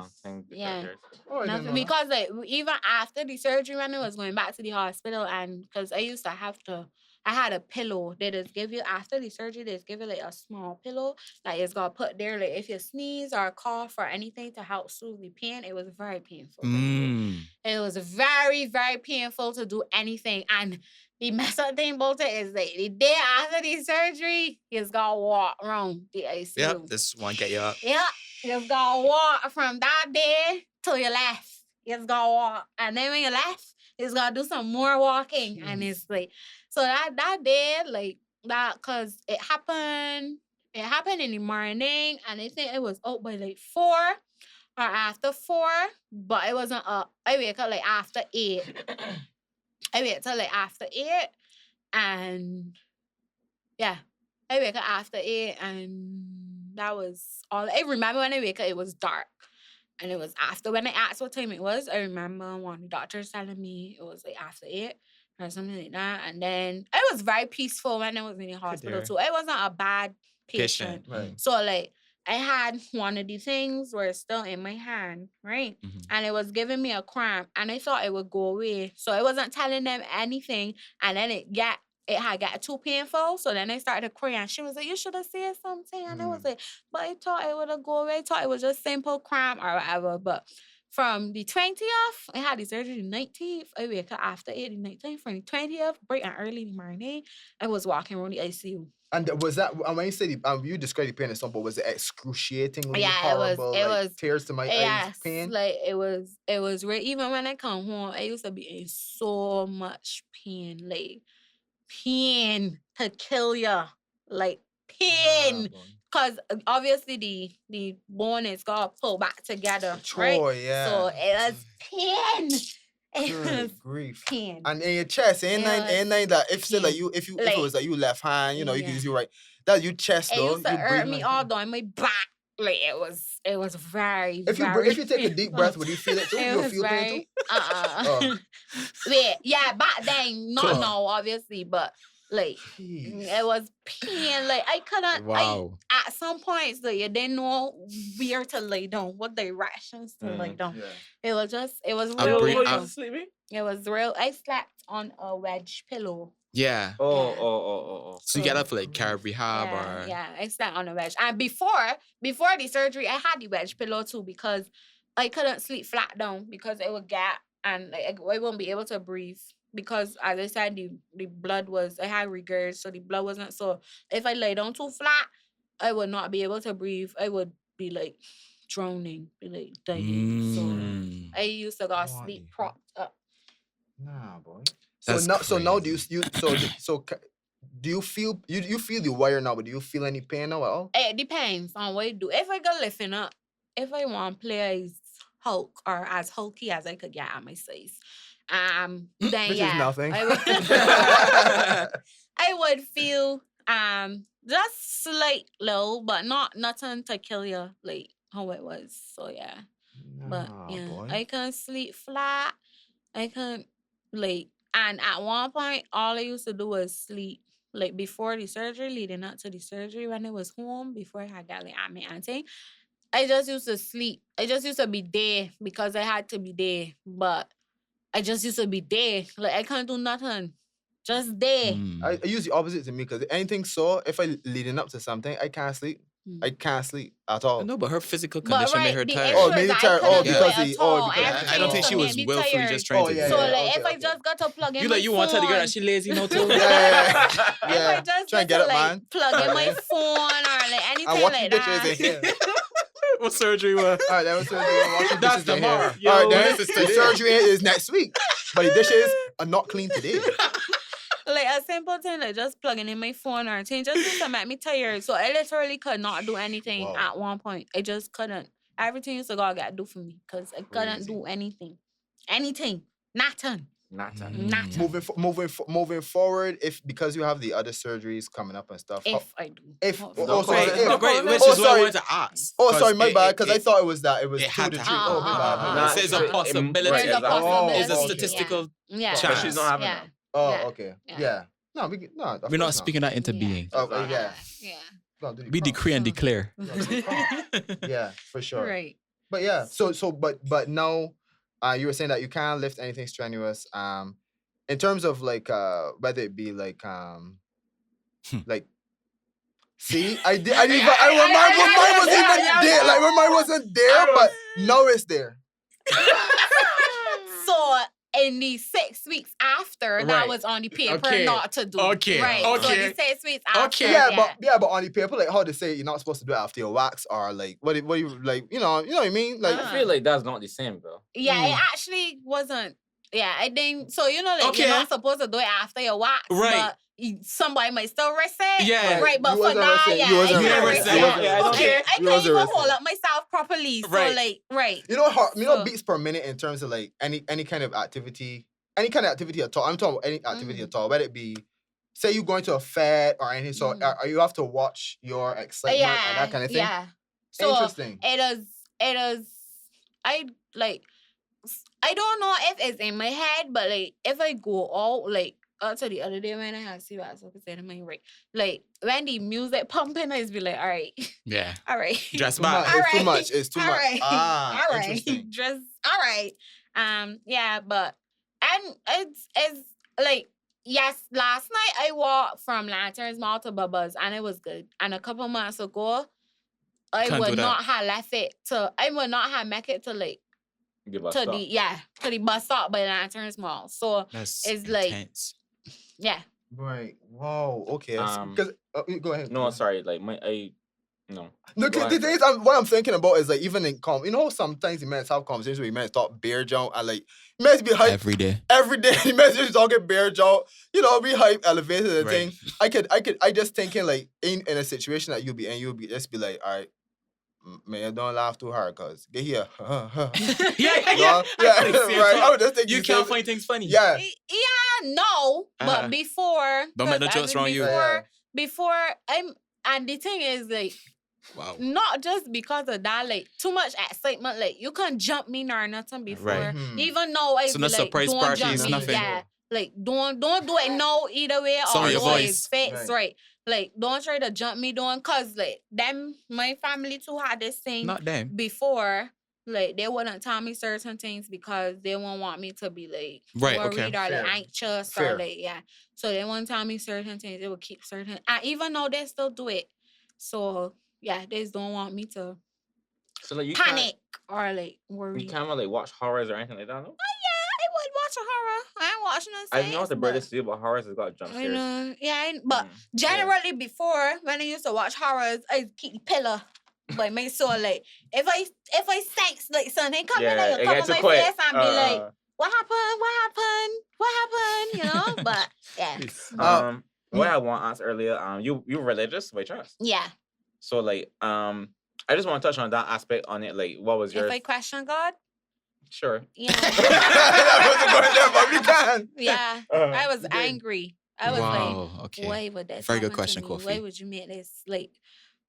Yeah. Oh, I didn't Nothing. know that. Because like even after the surgery when I was going back to the hospital and because I used to have to I had a pillow. They just give you after the surgery, they just give you like a small pillow. Like it's got put there. Like if you sneeze or cough or anything to help soothe the pain, it was very painful. It was very, very painful to do anything. And the mess up thing about it is like the day after the surgery, you just gotta walk around the ICU. Yep, this one get you up. Yeah, you just gotta walk from that day till you left. You just gotta walk. And then when you left, you just gotta do some more walking. And it's like, so that day, like that, cause it happened in the morning and I think it was out by like 4 or after 4, but it wasn't up. I wake up like after 8. I wait till like after 8 and yeah, I wake up after 8 and that was all. I remember when I wake up, it was dark. And it was after when I asked what time it was. I remember one of the doctors telling me it was like after 8 or something like that. And then it was very peaceful when I was in the hospital dear. too. I wasn't a bad patient. Right. So like I had one of the things were still in my hand, right? Mhm. And it was giving me a cramp, and I thought it would go away. So I wasn't telling them anything, and then it had got too painful. So then I started to cry, and she was like, "You should have said something." And I was like, "But I thought it would have go away. I thought it was just simple cramp or whatever." But from the 20th, I had the surgery the 19th. I wake up after 8 the 19th. From the 20th, bright and early in the morning, I was walking around the ICU. And was that when you say you described the pain as something, was it excruciatingly Yeah, horrible? it like, was tears to my eyes Yes, pain. like it was real. Even when I come home, I used to be in so much pain, like pain to kill ya, like pain. Cause obviously the bone is got pulled back together, right? Sure, yeah. So it was pain. It was Good grief. pain. And in your chest, ain't nine that if say like you if it was like you left hand, you know, you can Yeah. use your right. That you chest It though. used to you hurt breathe me like- all down my back. Like it was very, If you very if you take a deep breath, would you feel it too? It You'll was feel pain too? Oh. Wait, yeah, back then, not Cool. now, obviously, but like Jeez. it was pain. Like I couldn't. Wow. At some points, like you didn't know where to lay down, what directions to lay down. Yeah. It was I'm real. pretty- Where I'm- you sleeping? It was real. I slept on a wedge pillow. Yeah. Oh. So you get up for like carb rehab Yeah, or yeah, I slept on a wedge. And before the surgery, I had the wedge pillow too because I couldn't sleep flat down because it would gap and I wouldn't be able to breathe because as I said, the blood was I had regurg, so the blood wasn't so if I lay down too flat, I would not be able to breathe. I would be like drowning, be like dying. So Mm. I used to go What sleep the propped up. Nah, boy. That's So now do crazy. do you feel you feel the wire now, but do you feel any pain now at all? It depends on what you do. If I go lifting up, if I want to play as Hulk or as hulky as I could get at my size, then Which yeah, is nothing. I would, I would feel just slight low, but not nothing to kill you like how it was. So yeah, but Nah, yeah, boy. I can sleep flat. I can like, and at one point, all I used to do was sleep. Like before the surgery, leading up to the surgery, when I was home, before I had got like at my auntie, I just used to sleep. I just used to be there because I had to be there. But I just used to be there. Like I can't do nothing. Just there. Mm. I use the opposite to me because anything so if I leading up to something, I can't sleep. I can't sleep at all. No, but her physical But condition made her the tired. issue Oh, is made you that I tired. couldn't Oh, do because it the- at oh, all. because- Everything I don't think used she to was make me willfully tired. just trying Oh, to yeah, do So it. like okay, if I okay. just got to plug in You my like you want to tell the girl phone, that she lazy now too? Yeah. if I Yeah. just Try and get get to it, like man. plug in my Okay. phone or like anything And watch like the bitches in that. here. What surgery was? All right, that was surgery. Watch the That's dishes in tomorrow. here. All right, Yo, then this is the today. surgery is next week, but the dishes are not clean today. Like a simple thing like just plugging in my phone or thing just used to make me tired. So I literally could not do anything Wow. at one point. I just couldn't. Everything used to God got to do for me because I couldn't Crazy. do anything. Anything. Nothing. Mm. Nothing. Moving forward, if because you have the other surgeries coming up and stuff. If I do. if Hopefully. oh, sorry, Great, if- no, great. Which oh, is what I sorry. wanted to ask. Oh, sorry, my bad. Because I it- thought it was that. It was it two had to to three. happen. Oh, my bad. my Nah, bad. It says it's a right. possibility. Right, There's a exactly. possibility. It's a okay. statistical Yeah. But chance. she's not having yeah. that. Oh, Yeah. okay. Yeah. Yeah. No, we no. of We're course not speaking that into Yeah. being. Oh, yeah. Yeah. No, do the We cross. decree and declare. Yeah, for sure. Right. But yeah, but now, you were saying that you can't lift anything strenuous. In terms of like whether it be like like. See, I didn't even. When mine wasn't even there. Like when mine wasn't there, but now it's there. So in the 6 weeks after, that Right. was on the paper Okay. not to do. Okay. Right. So Okay. the 6 weeks after. Okay. Yeah, but on the paper, like how they say you're not supposed to do it after your wax or like what you like, you know what I mean? Like I feel like that's not the same, bro. Yeah, it actually wasn't. Yeah, I think so. You know, like Okay. you're not supposed to do it after your wax, Right. But somebody might still risk it. Yeah. right. But You for wasn't that, risking- yeah, you I wasn't can't risking- risk you it. wasn't- yeah, I don't Okay, care. I You can't wasn't even risking hold it. up myself properly. So Right. like, right. you know So- beats per minute in terms of like any kind of activity at all. I'm talking about any activity at all, whether it be say you going to a fed or anything, so Mhm. are you have to watch your excitement and that kind of thing? Yeah. So Interesting. it is. I like. I don't know if it's in my head, but like if I go out, like also the other day when I had see what I was saying in my right, like when the music pumping, I just be like, all right, Yeah. all right, Dress Too back. much. It's too much. It's too all much. right, Ah, all right, interesting. just all right. Yeah, but and it's like yes, last night I walked from Lanterns Mall to Bubba's and it was good. And a couple months ago, I Can't do would that. not have left it to. I would not have make it to like Give us to stop. the bus stop by Lanterns Mall. So That's it's like intense. yeah. Right. Wow. Okay. Um, Because go ahead. No, sorry. Like no. No, Go the ahead, thing is, what I'm thinking about is like even in you know, sometimes you might have conversations where you might talk bear jump and like you might be hype Every day. every day. You might just talking bear jump, you know, be hype elevated and Right. thing. I just thinking like in a situation that you'll be just be like, all right, man, don't laugh too hard, cause get here. Yeah. Yeah, right. I would just think You can't find things funny. Yeah. Yeah, no. But Uh-huh. before Don't make no 'cause jokes around you. Before I'm and the thing is like Wow. not just because of that, like too much excitement, like you can jump me nor nothing before. Right. Mhm. Even though I So no like, surprise don't parties, jump me, nothing. yeah. Like don't do it no either way Some or of your no voice. it's fixed, Right. right. Like don't try to jump me down cause like them my family too had this thing Not them. before. Like they wouldn't tell me certain things because they won't want me to be like Right, worried okay. or like Fair. anxious Fair. or like yeah. So they won't tell me certain things. They will keep certain and even though they still do it. So yeah, they just don't want me to So like you panic or like worry. You can't like watch horrors or anything like that. No? I would watch a horror. I ain't watching no I know what the British do, but horrors has got jump I scares. know. Yeah, but Mm. generally before when I used to watch horrors, I keep the pillow by my soul. Like if I sense like something coming, Yeah, like it cover gets too my quick. face and be like, what happened? What happened? What happened? You know? But yeah. What I want to ask earlier, you religious by chance? Yeah. So like, I just want to touch on that aspect on it. Like, what was your If I question God, sure? yeah. That wasn't going there, but we can. Yeah. I was angry. I was Wow. like, Okay. why would this Very good happen question, to me? Kofi. Why would you make this like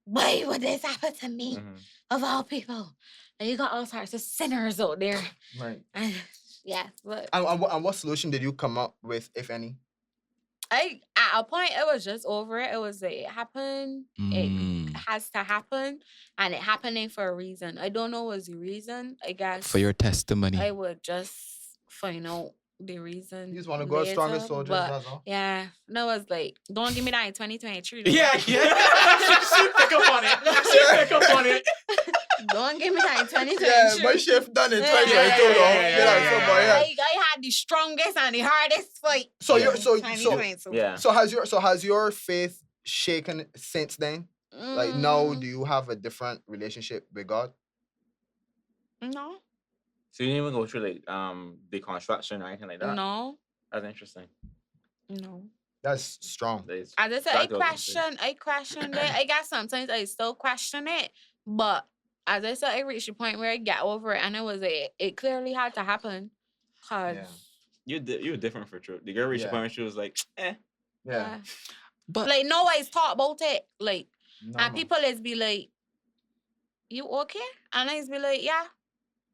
why would this happen to me? Mhm. Of all people. And you got all sorts of sinners out there. Right. Yeah. But And what solution did you come up with, if any? I at a point it was just over it. It was like it happened. It Mm. has to happen. And it happening for a reason. I don't know what's the reason. I guess For your testimony. I would just find out the reason. You just want to go as strongest later, soldiers, but that's all. yeah, no, it was like, don't give me that in 2023. though. Yeah. she pick up on it. She pick up on it. Don't give me that in 2023. Yeah, my shift done in Yeah, 2022, yeah, though. yeah, Get out, so, boy, yeah. I had the strongest and the hardest fight. So Yeah. you're so 2022. Yeah. so has your faith shaken since then? Like now, do you have a different relationship with God? No, So you didn't even go through like deconstruction or anything like that. no, That's interesting. no. That's strong. That is As I said, exactly what I was gonna say. I questioned it. I guess sometimes I still question it, but as I said, I reached a point where I got over it, and it was it clearly had to happen. Cause Yeah. You were different for true. The girl reached a Yeah. point where she was like, eh. Yeah. But like nobody's talk about it. Like No, and man. people is be like, "You okay?" And I just be like, "Yeah."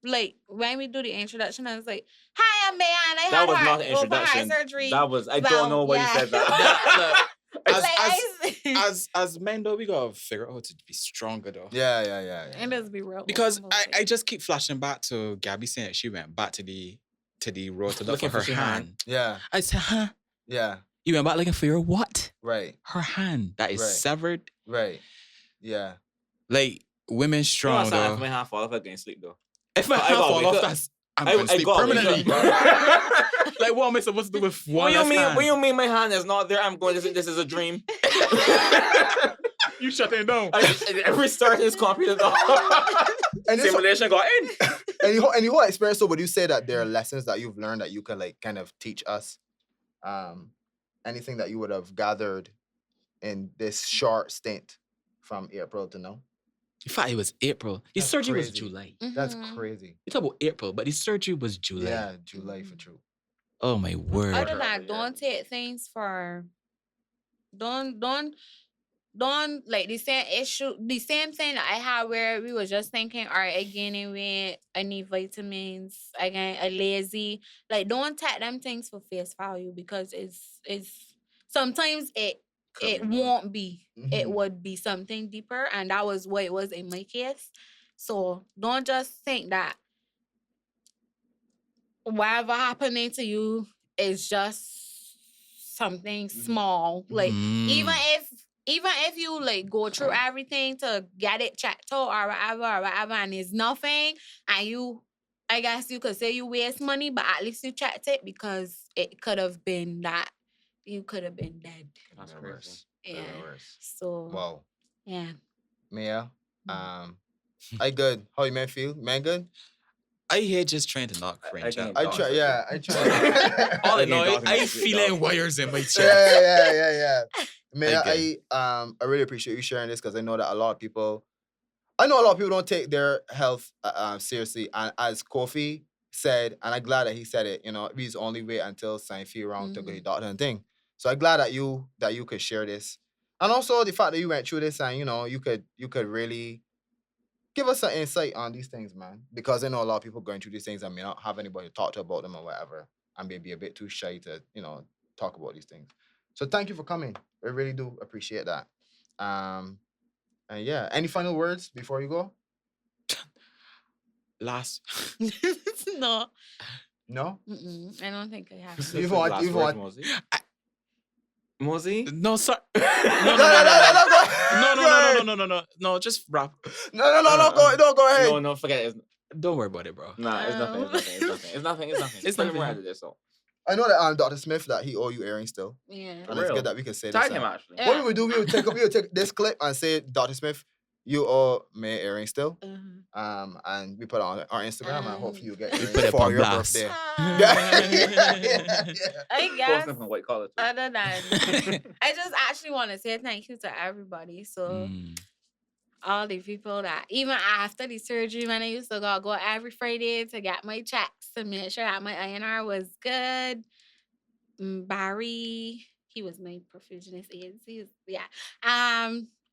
Like when we do the introduction, I was like, "Hi, I'm Maia, and I That had was heart not the open heart introduction. surgery." That was I Well, don't know why yeah. you said that. As- Like, as men though, we gotta figure out how to be stronger though. Yeah. and let's be real. Because about I it. just keep flashing back to Gabby saying that she went back to the road to look for Looking for her your hand. hand. Yeah. I said, huh? Yeah. You went back looking for your what? Right. Her hand that is Right. severed. Right. Yeah. Like women You know strong what, though. if my hand fall off, I can sleep though. If my I hand gotta fall wake off, up. that's I'm gonna sleep gotta wake permanently. up. Like what am I supposed to do with one What you less mean? hand? What you mean? My hand is not there. I'm going. This is a dream. You shut it down. Every start is computer. And this, Simulation got in. and your whole experience. So would you say that there are lessons that you've learned that you can like kind of teach us? Anything that you would have gathered in this short stint from April to now? In fact, it was April. The That's surgery was crazy. July. That's Mhm. crazy. You talk about April, but the surgery was July. Yeah, July for true. Oh my word. Other than Yeah. that, don't take things for Don't like the same issue, the same thing that I had where we were just thinking, all right, I gaining weight, I need vitamins, I lazy. Like, don't take them things for face value because it's sometimes Could it be more. won't be. It Mhm. would be something deeper, and that was what it was in my case. So don't just think that whatever happening to you is just something small. Like even Mm. if you like go through everything to get it checked out or whatever, and it's nothing, and you, I guess you could say you waste money, but at least you checked it because it could have been that you could have been dead. That's Even crazy. worse. Yeah. Even worse. So Wow. yeah. Maya, Mm. I good. How you man feel? Man good? I here just trying to not cringe Again, out. I Dog try. surgery. Yeah, I try. All in Again, all, dog I needs to sleep, feeling dog. wires in my chest. Yeah. Maya, Again. I really appreciate you sharing this because I know that a lot of people. I know a lot of people don't take their health seriously, and as Kofi said, and I'm glad that he said it. You know, he's only wait until sign fee around to go to the doctor and thing. So I'm glad that you could share this, and also the fact that you went through this and you could really give us some insight on these things, man. Because I know a lot of people going through these things and may not have anybody to talk to about them or whatever, and maybe a bit too shy to talk about these things. So thank you for coming. I really do appreciate that. And yeah, any final words before you go? Last. No. No. I don't think I have. You This want- is last you words, want- Mosey. Mosey? No, sorry. No, No, no, just wrap. No, go ahead. No, forget it. Don't worry about it, bro. Nah, it's nothing. It's nothing. It's Put him nothing. right out of this, so. I know that Dr. Smith that he owe you earrings still, Yeah. and it's Real. good that we can say Tag this. him, out. actually. Yeah. What we would do, we would take this clip and say, Dr. Smith, you owe me earrings still. And we put it on our Instagram, and hopefully you get We earrings put it for on your blast. birthday. I Post guess him from white collar, too. other than I just actually want to say thank you to everybody. So Mm. all the people that even after the surgery, when I used to go every Friday to get my checks to make sure that my INR was good. Barry, he was my perfusionist agency. Yeah.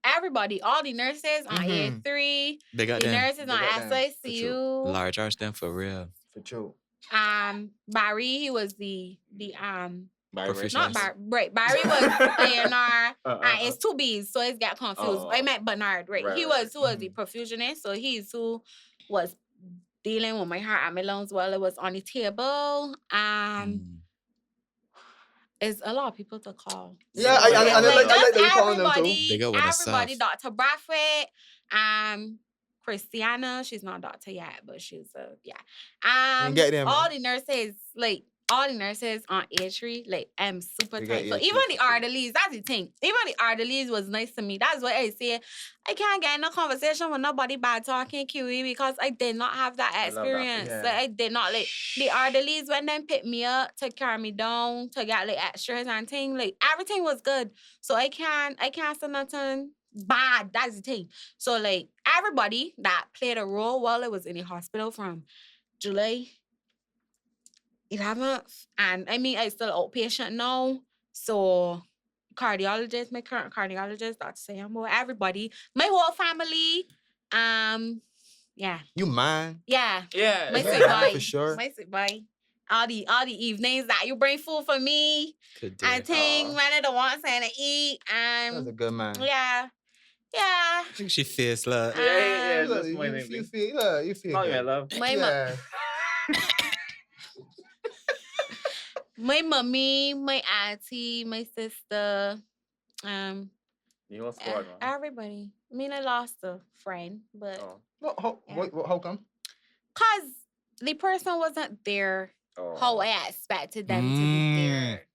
Everybody, all the nurses on Mhm. A3, They got the them. nurses They on got them, for SICU. Large arch them for real. For true. Barry, he was the Barry Proficient. not Rich. Barry, right? Barry was INR. Uh. It's two B's, so it's got confused. I Oh. meant Bernard, right? Right, He right, was who was the perfusionist, so he's who was dealing with my heart and my lungs while it was on the table. Mm. It's a lot of people to call. Yeah, I like that you just calling them too. everybody, They got one of everybody, South. Dr. Bradford, Christiana, she's not doctor yet, but she's You get them, all man. the nurses, like all the nurses on A3, like I'm super You get thankful. A3 Even for the sure. orderlies, that's the thing. Even the orderlies was nice to me. That's why I say I can't get in a conversation with nobody bad talking QE because I did not have that I love that for you. experience. Yeah. Like, I did not like the orderlies when them pick me up to carry me down to get like extras and thing. Like everything was good. So I can't say nothing bad. That's the thing. So like everybody that played a role while I was in the hospital from July 11th, and I mean I still outpatient now. So cardiologist, my current cardiologist, Dr. Sayambo, everybody, my whole family, yeah, You mind? yeah, Yeah. my it's sweet like- boy, for sure. my sweet boy. All the evenings that you bring food for me Could do and it. thing Aw. when I don't want something to eat. That's a good man. Yeah. I think she feels like. Yeah, Look, that's you, my you baby. feel, look, you feel Oh, good. yeah, love. My Yeah. my mommy, my auntie, my sister, You want squad, man. everybody. I mean, I lost a friend, but Oh. No, how come? cause the person wasn't there how Oh. I expected them to be Mm. there.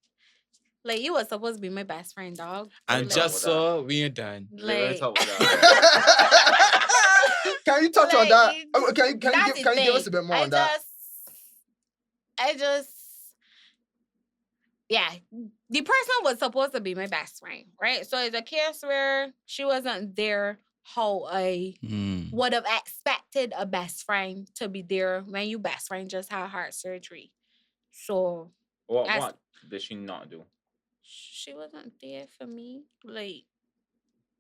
Like you were supposed to be my best friend, dog. And Like- just so we ain't done. Like, Can you touch on that? Like, Can you that's the give us a thing. bit more on that? Yeah, the person was supposed to be my best friend, right? So it's a case where she wasn't there how I Mm. would have expected a best friend to be there when you best friend just had heart surgery. So What That's- what did she not do? she wasn't there for me. Like,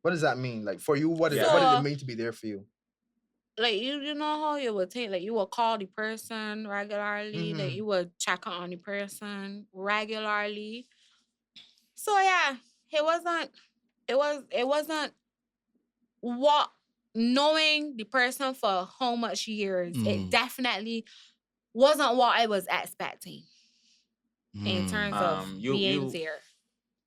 What does that mean? Like for you, what is Yeah. what does it So- mean to be there for you? like you know how you would take, like you would call the person regularly, like Mhm. you would check on the person regularly. So yeah, it wasn't. It wasn't what knowing the person for how much years. It Mm. definitely wasn't what I was expecting in Mm. terms of You being there.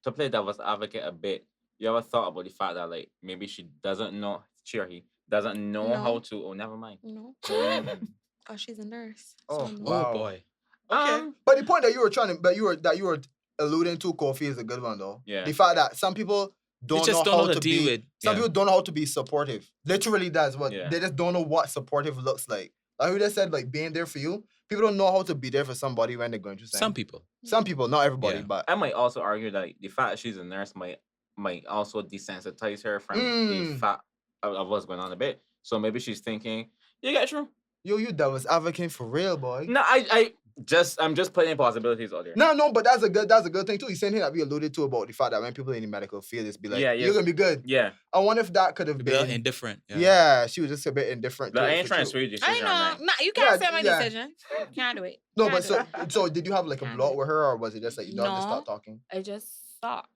to play devil's advocate a bit, you ever thought about the fact that like maybe she doesn't know, she or he doesn't know how No. to? Oh, never mind. No, Mm. because she's a nurse. Oh, So no. Oh wow. boy. Okay. But the point that you were trying to, that you were alluding to, Kofi, is a good one though. Yeah. The fact that some people don't just know don't know how how to to deal be. with- Some yeah. people don't know how to be supportive. Literally, that's what Yeah. they just don't know what supportive looks like. Like we just said, like being there for you. People don't know how to be there for somebody when they're going through Some something. people. Some people, not everybody, Yeah. but I might also argue that the fact that she's a nurse might also desensitize her from the Mm. fact of what's going on a bit. So maybe she's thinking, you get true. you devil's advocate for real, boy. No, I'm just putting possibilities out there. No, but that's a good thing too. The same thing that we alluded to about the fact that when people in the medical field just be like, Yeah, you're yes. gonna be good. Yeah. I wonder if that could have Maybe they're been indifferent. Yeah, she was just a bit indifferent. But to I it ain't for trying to true. sway your I decision know. on that. Nah, you can't Yeah, say my yeah. decision. Can't do it. No, Can't but do so it. so did you have like a Can't blowout do it. with her, or was it just like you don't just stop No. talking? I just stopped.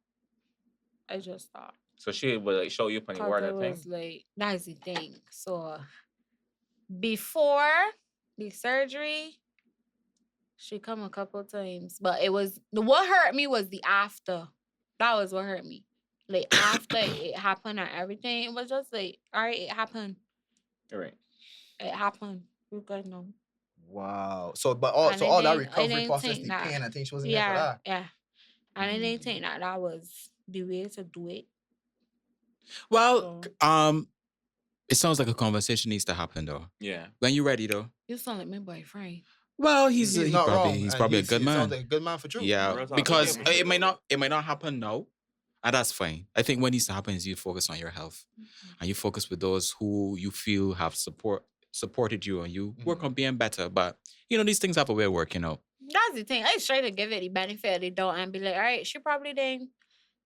I just stopped. So she would like show you plenty Because word it that thing. was like, that's the thing. So before the surgery, she come a couple times, but it was what hurt me was the after. That was what hurt me. Like after it happened and everything, it was just like, all right, it happened. You're right. It happened. You guys know. Wow. So but all And so I all that didn't- I recovery didn't process, think the that. pain, I think she wasn't there for Yeah, that. yeah. And I didn't Mm. think that was the way to do it. Well, So it sounds like a conversation needs to happen though. Yeah. When you're ready though. you sound like my boyfriend. Well, he's not wrong. he's and probably a good he man. sounds like a good man for true. Yeah, Real talk. because Yeah. it might not happen now, and that's fine. I think what needs to happen is you focus on your health, and you focus with those who you feel have supported you, and you work on being better. But these things have a way of working out. That's the thing. I try to give it the benefit of the doubt and be like, all right, she probably didn't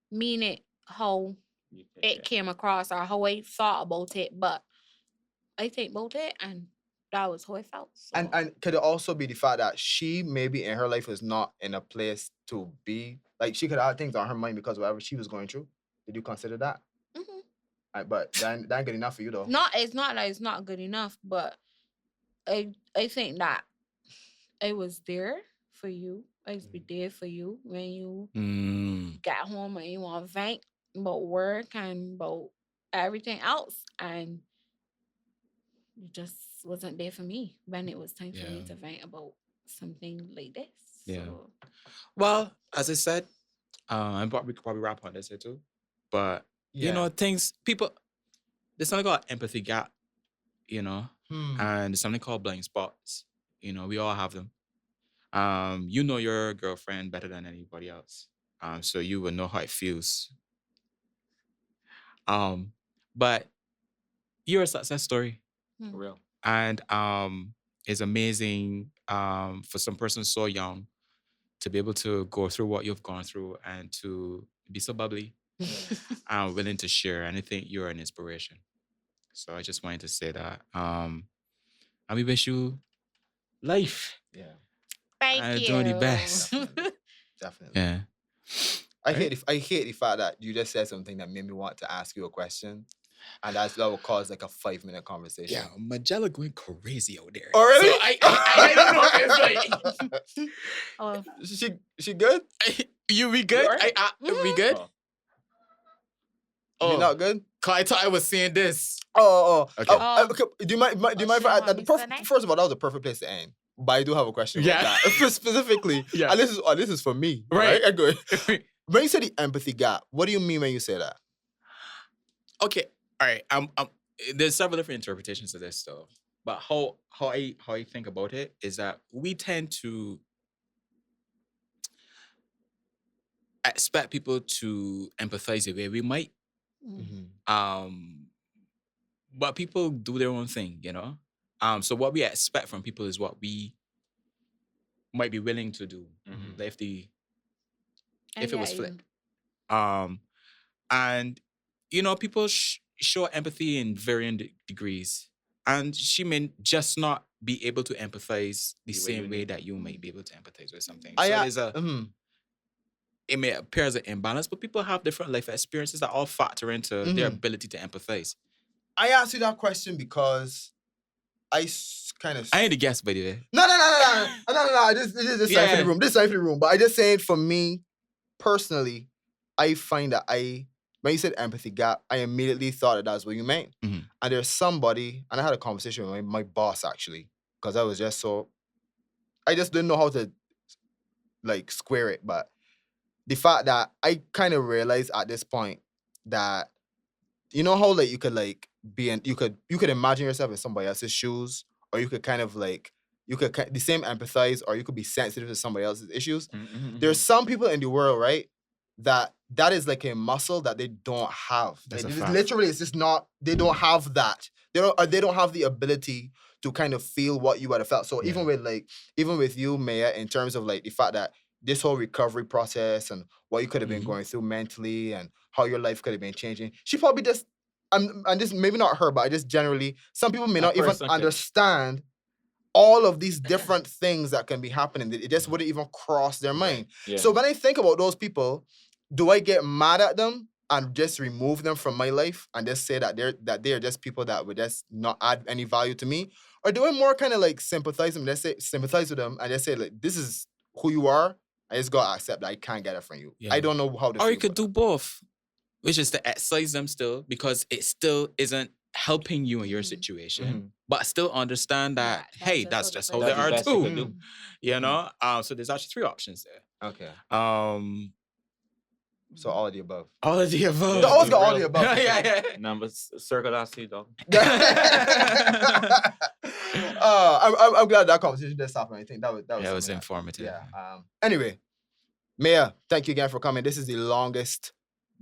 mean it how it came across or how I thought about it, but I think about it and that was how I felt. So. And could it also be the fact that she maybe in her life was not in a place to be like she could have things on her mind because of whatever she was going through? Did you consider that? Mhm. But that ain't good enough for you though. It's not that it's not good enough, but I think that I was there for you. I was be there for you when you get home and you want to vent about work and about everything else, and you just wasn't there for me when it was time for me Yeah. to vent about something like this. Yeah. So, Well, as I said, I'm probably wrap on this here too. But things people there's something called empathy gap, and there's something called blind spots. We all have them. You know your girlfriend better than anybody else. So you will know how it feels. But you're a success story. For real. And it's amazing for some person so young to be able to go through what you've gone through and to be so bubbly and willing to share. And I think you're an inspiration. So I just wanted to say that. And we wish you life. Yeah. thank you. Doing the best. Definitely. Yeah. I hate the fact that you just said something that made me want to ask you a question. And that will cause like a 5-minute conversation. Yeah, Magella going crazy out there. Oh, really? So I don't know if it's like Oh, she good? you be good? You alright? We good? Oh. You not good? Cause I thought I was saying this. Okay. Okay. Okay. Do you mind? Do you mind? Shit, want me to say? First of all, that was a perfect place to end. But I do have a question. Yeah. About that. Specifically. Yeah. And this is for me. Right. I go. When you say the empathy gap, what do you mean when you say that? Okay. All right. There's several different interpretations of this though. But how I think about it is that we tend to expect people to empathize the way we might. But people do their own thing, So what we expect from people is what we might be willing to do. Like if it was flipped. And people show empathy in varying degrees, and she may just not be able to empathize the same way that you might be able to empathize with something. So there's it may appear as an imbalance, but people have different life experiences that all factor into their ability to empathize. I asked you that question because I kind of... I ain't a guest, by the way. No. This is time for the room. This is time for the room. But I just saying, for me, personally, I find that when you said empathy gap, I immediately thought that that's what you meant. Mm-hmm. And there's somebody, and I had a conversation with my boss, actually, because I was just I just didn't know how to, square it. But the fact that I kind of realized at this point that, you know how, you could, be in, you could imagine yourself in somebody else's shoes, or you could kind of, you could the same empathize, or you could be sensitive to somebody else's issues. Mm-hmm. There's some people in the world, right, that is like a muscle that they don't have. Literally, it's just not, they don't have that. They don't have the ability to kind of feel what you would have felt. So even with you, Maia, in terms of the fact that this whole recovery process and what you could have been going through mentally and how your life could have been changing, she probably just, and just maybe not her, but I just generally, some people may not even understand all of these different things that can be happening. It just wouldn't even cross their mind. Yeah. So when I think about those people, do I get mad at them and just remove them from my life and just say that they're just people that would just not add any value to me? Or do I more kind of sympathize with them and just say, this is who you are, I just gotta accept that I can't get it from you. Yeah. I don't know how to. Or you could do both, which is to excise them still, because it still isn't helping you in your situation, but still understand that, hey, that's just how they are too. So there's actually 3 options there. Okay. So all of the above. All of the above. They always got all of the above. Yeah. Number circle that seed, dog. I'm glad that conversation just happened. I think that was informative. Yeah. Anyway, Maia, thank you again for coming. This is the longest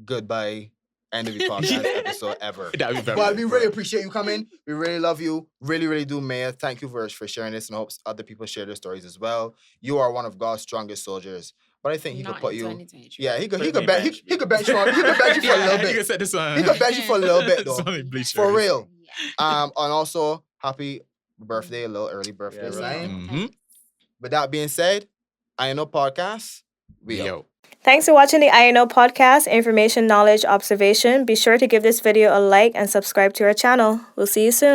goodbye end of the podcast episode ever. But we really appreciate you coming. We really love you. Really, really do, Maia. Thank you for sharing this, and I hope other people share their stories as well. You are one of God's strongest soldiers. But I think he could put you. Yeah, he could bench you for a little bit. He could set this one. He could bench you for a little bit though. For real. And also, happy birthday, a little early birthday, right? Mm-hmm. With that being said, INO Podcast, we out. Thanks for watching the INO Podcast, Information, Knowledge, Observation. Be sure to give this video a like and subscribe to our channel. We'll see you soon.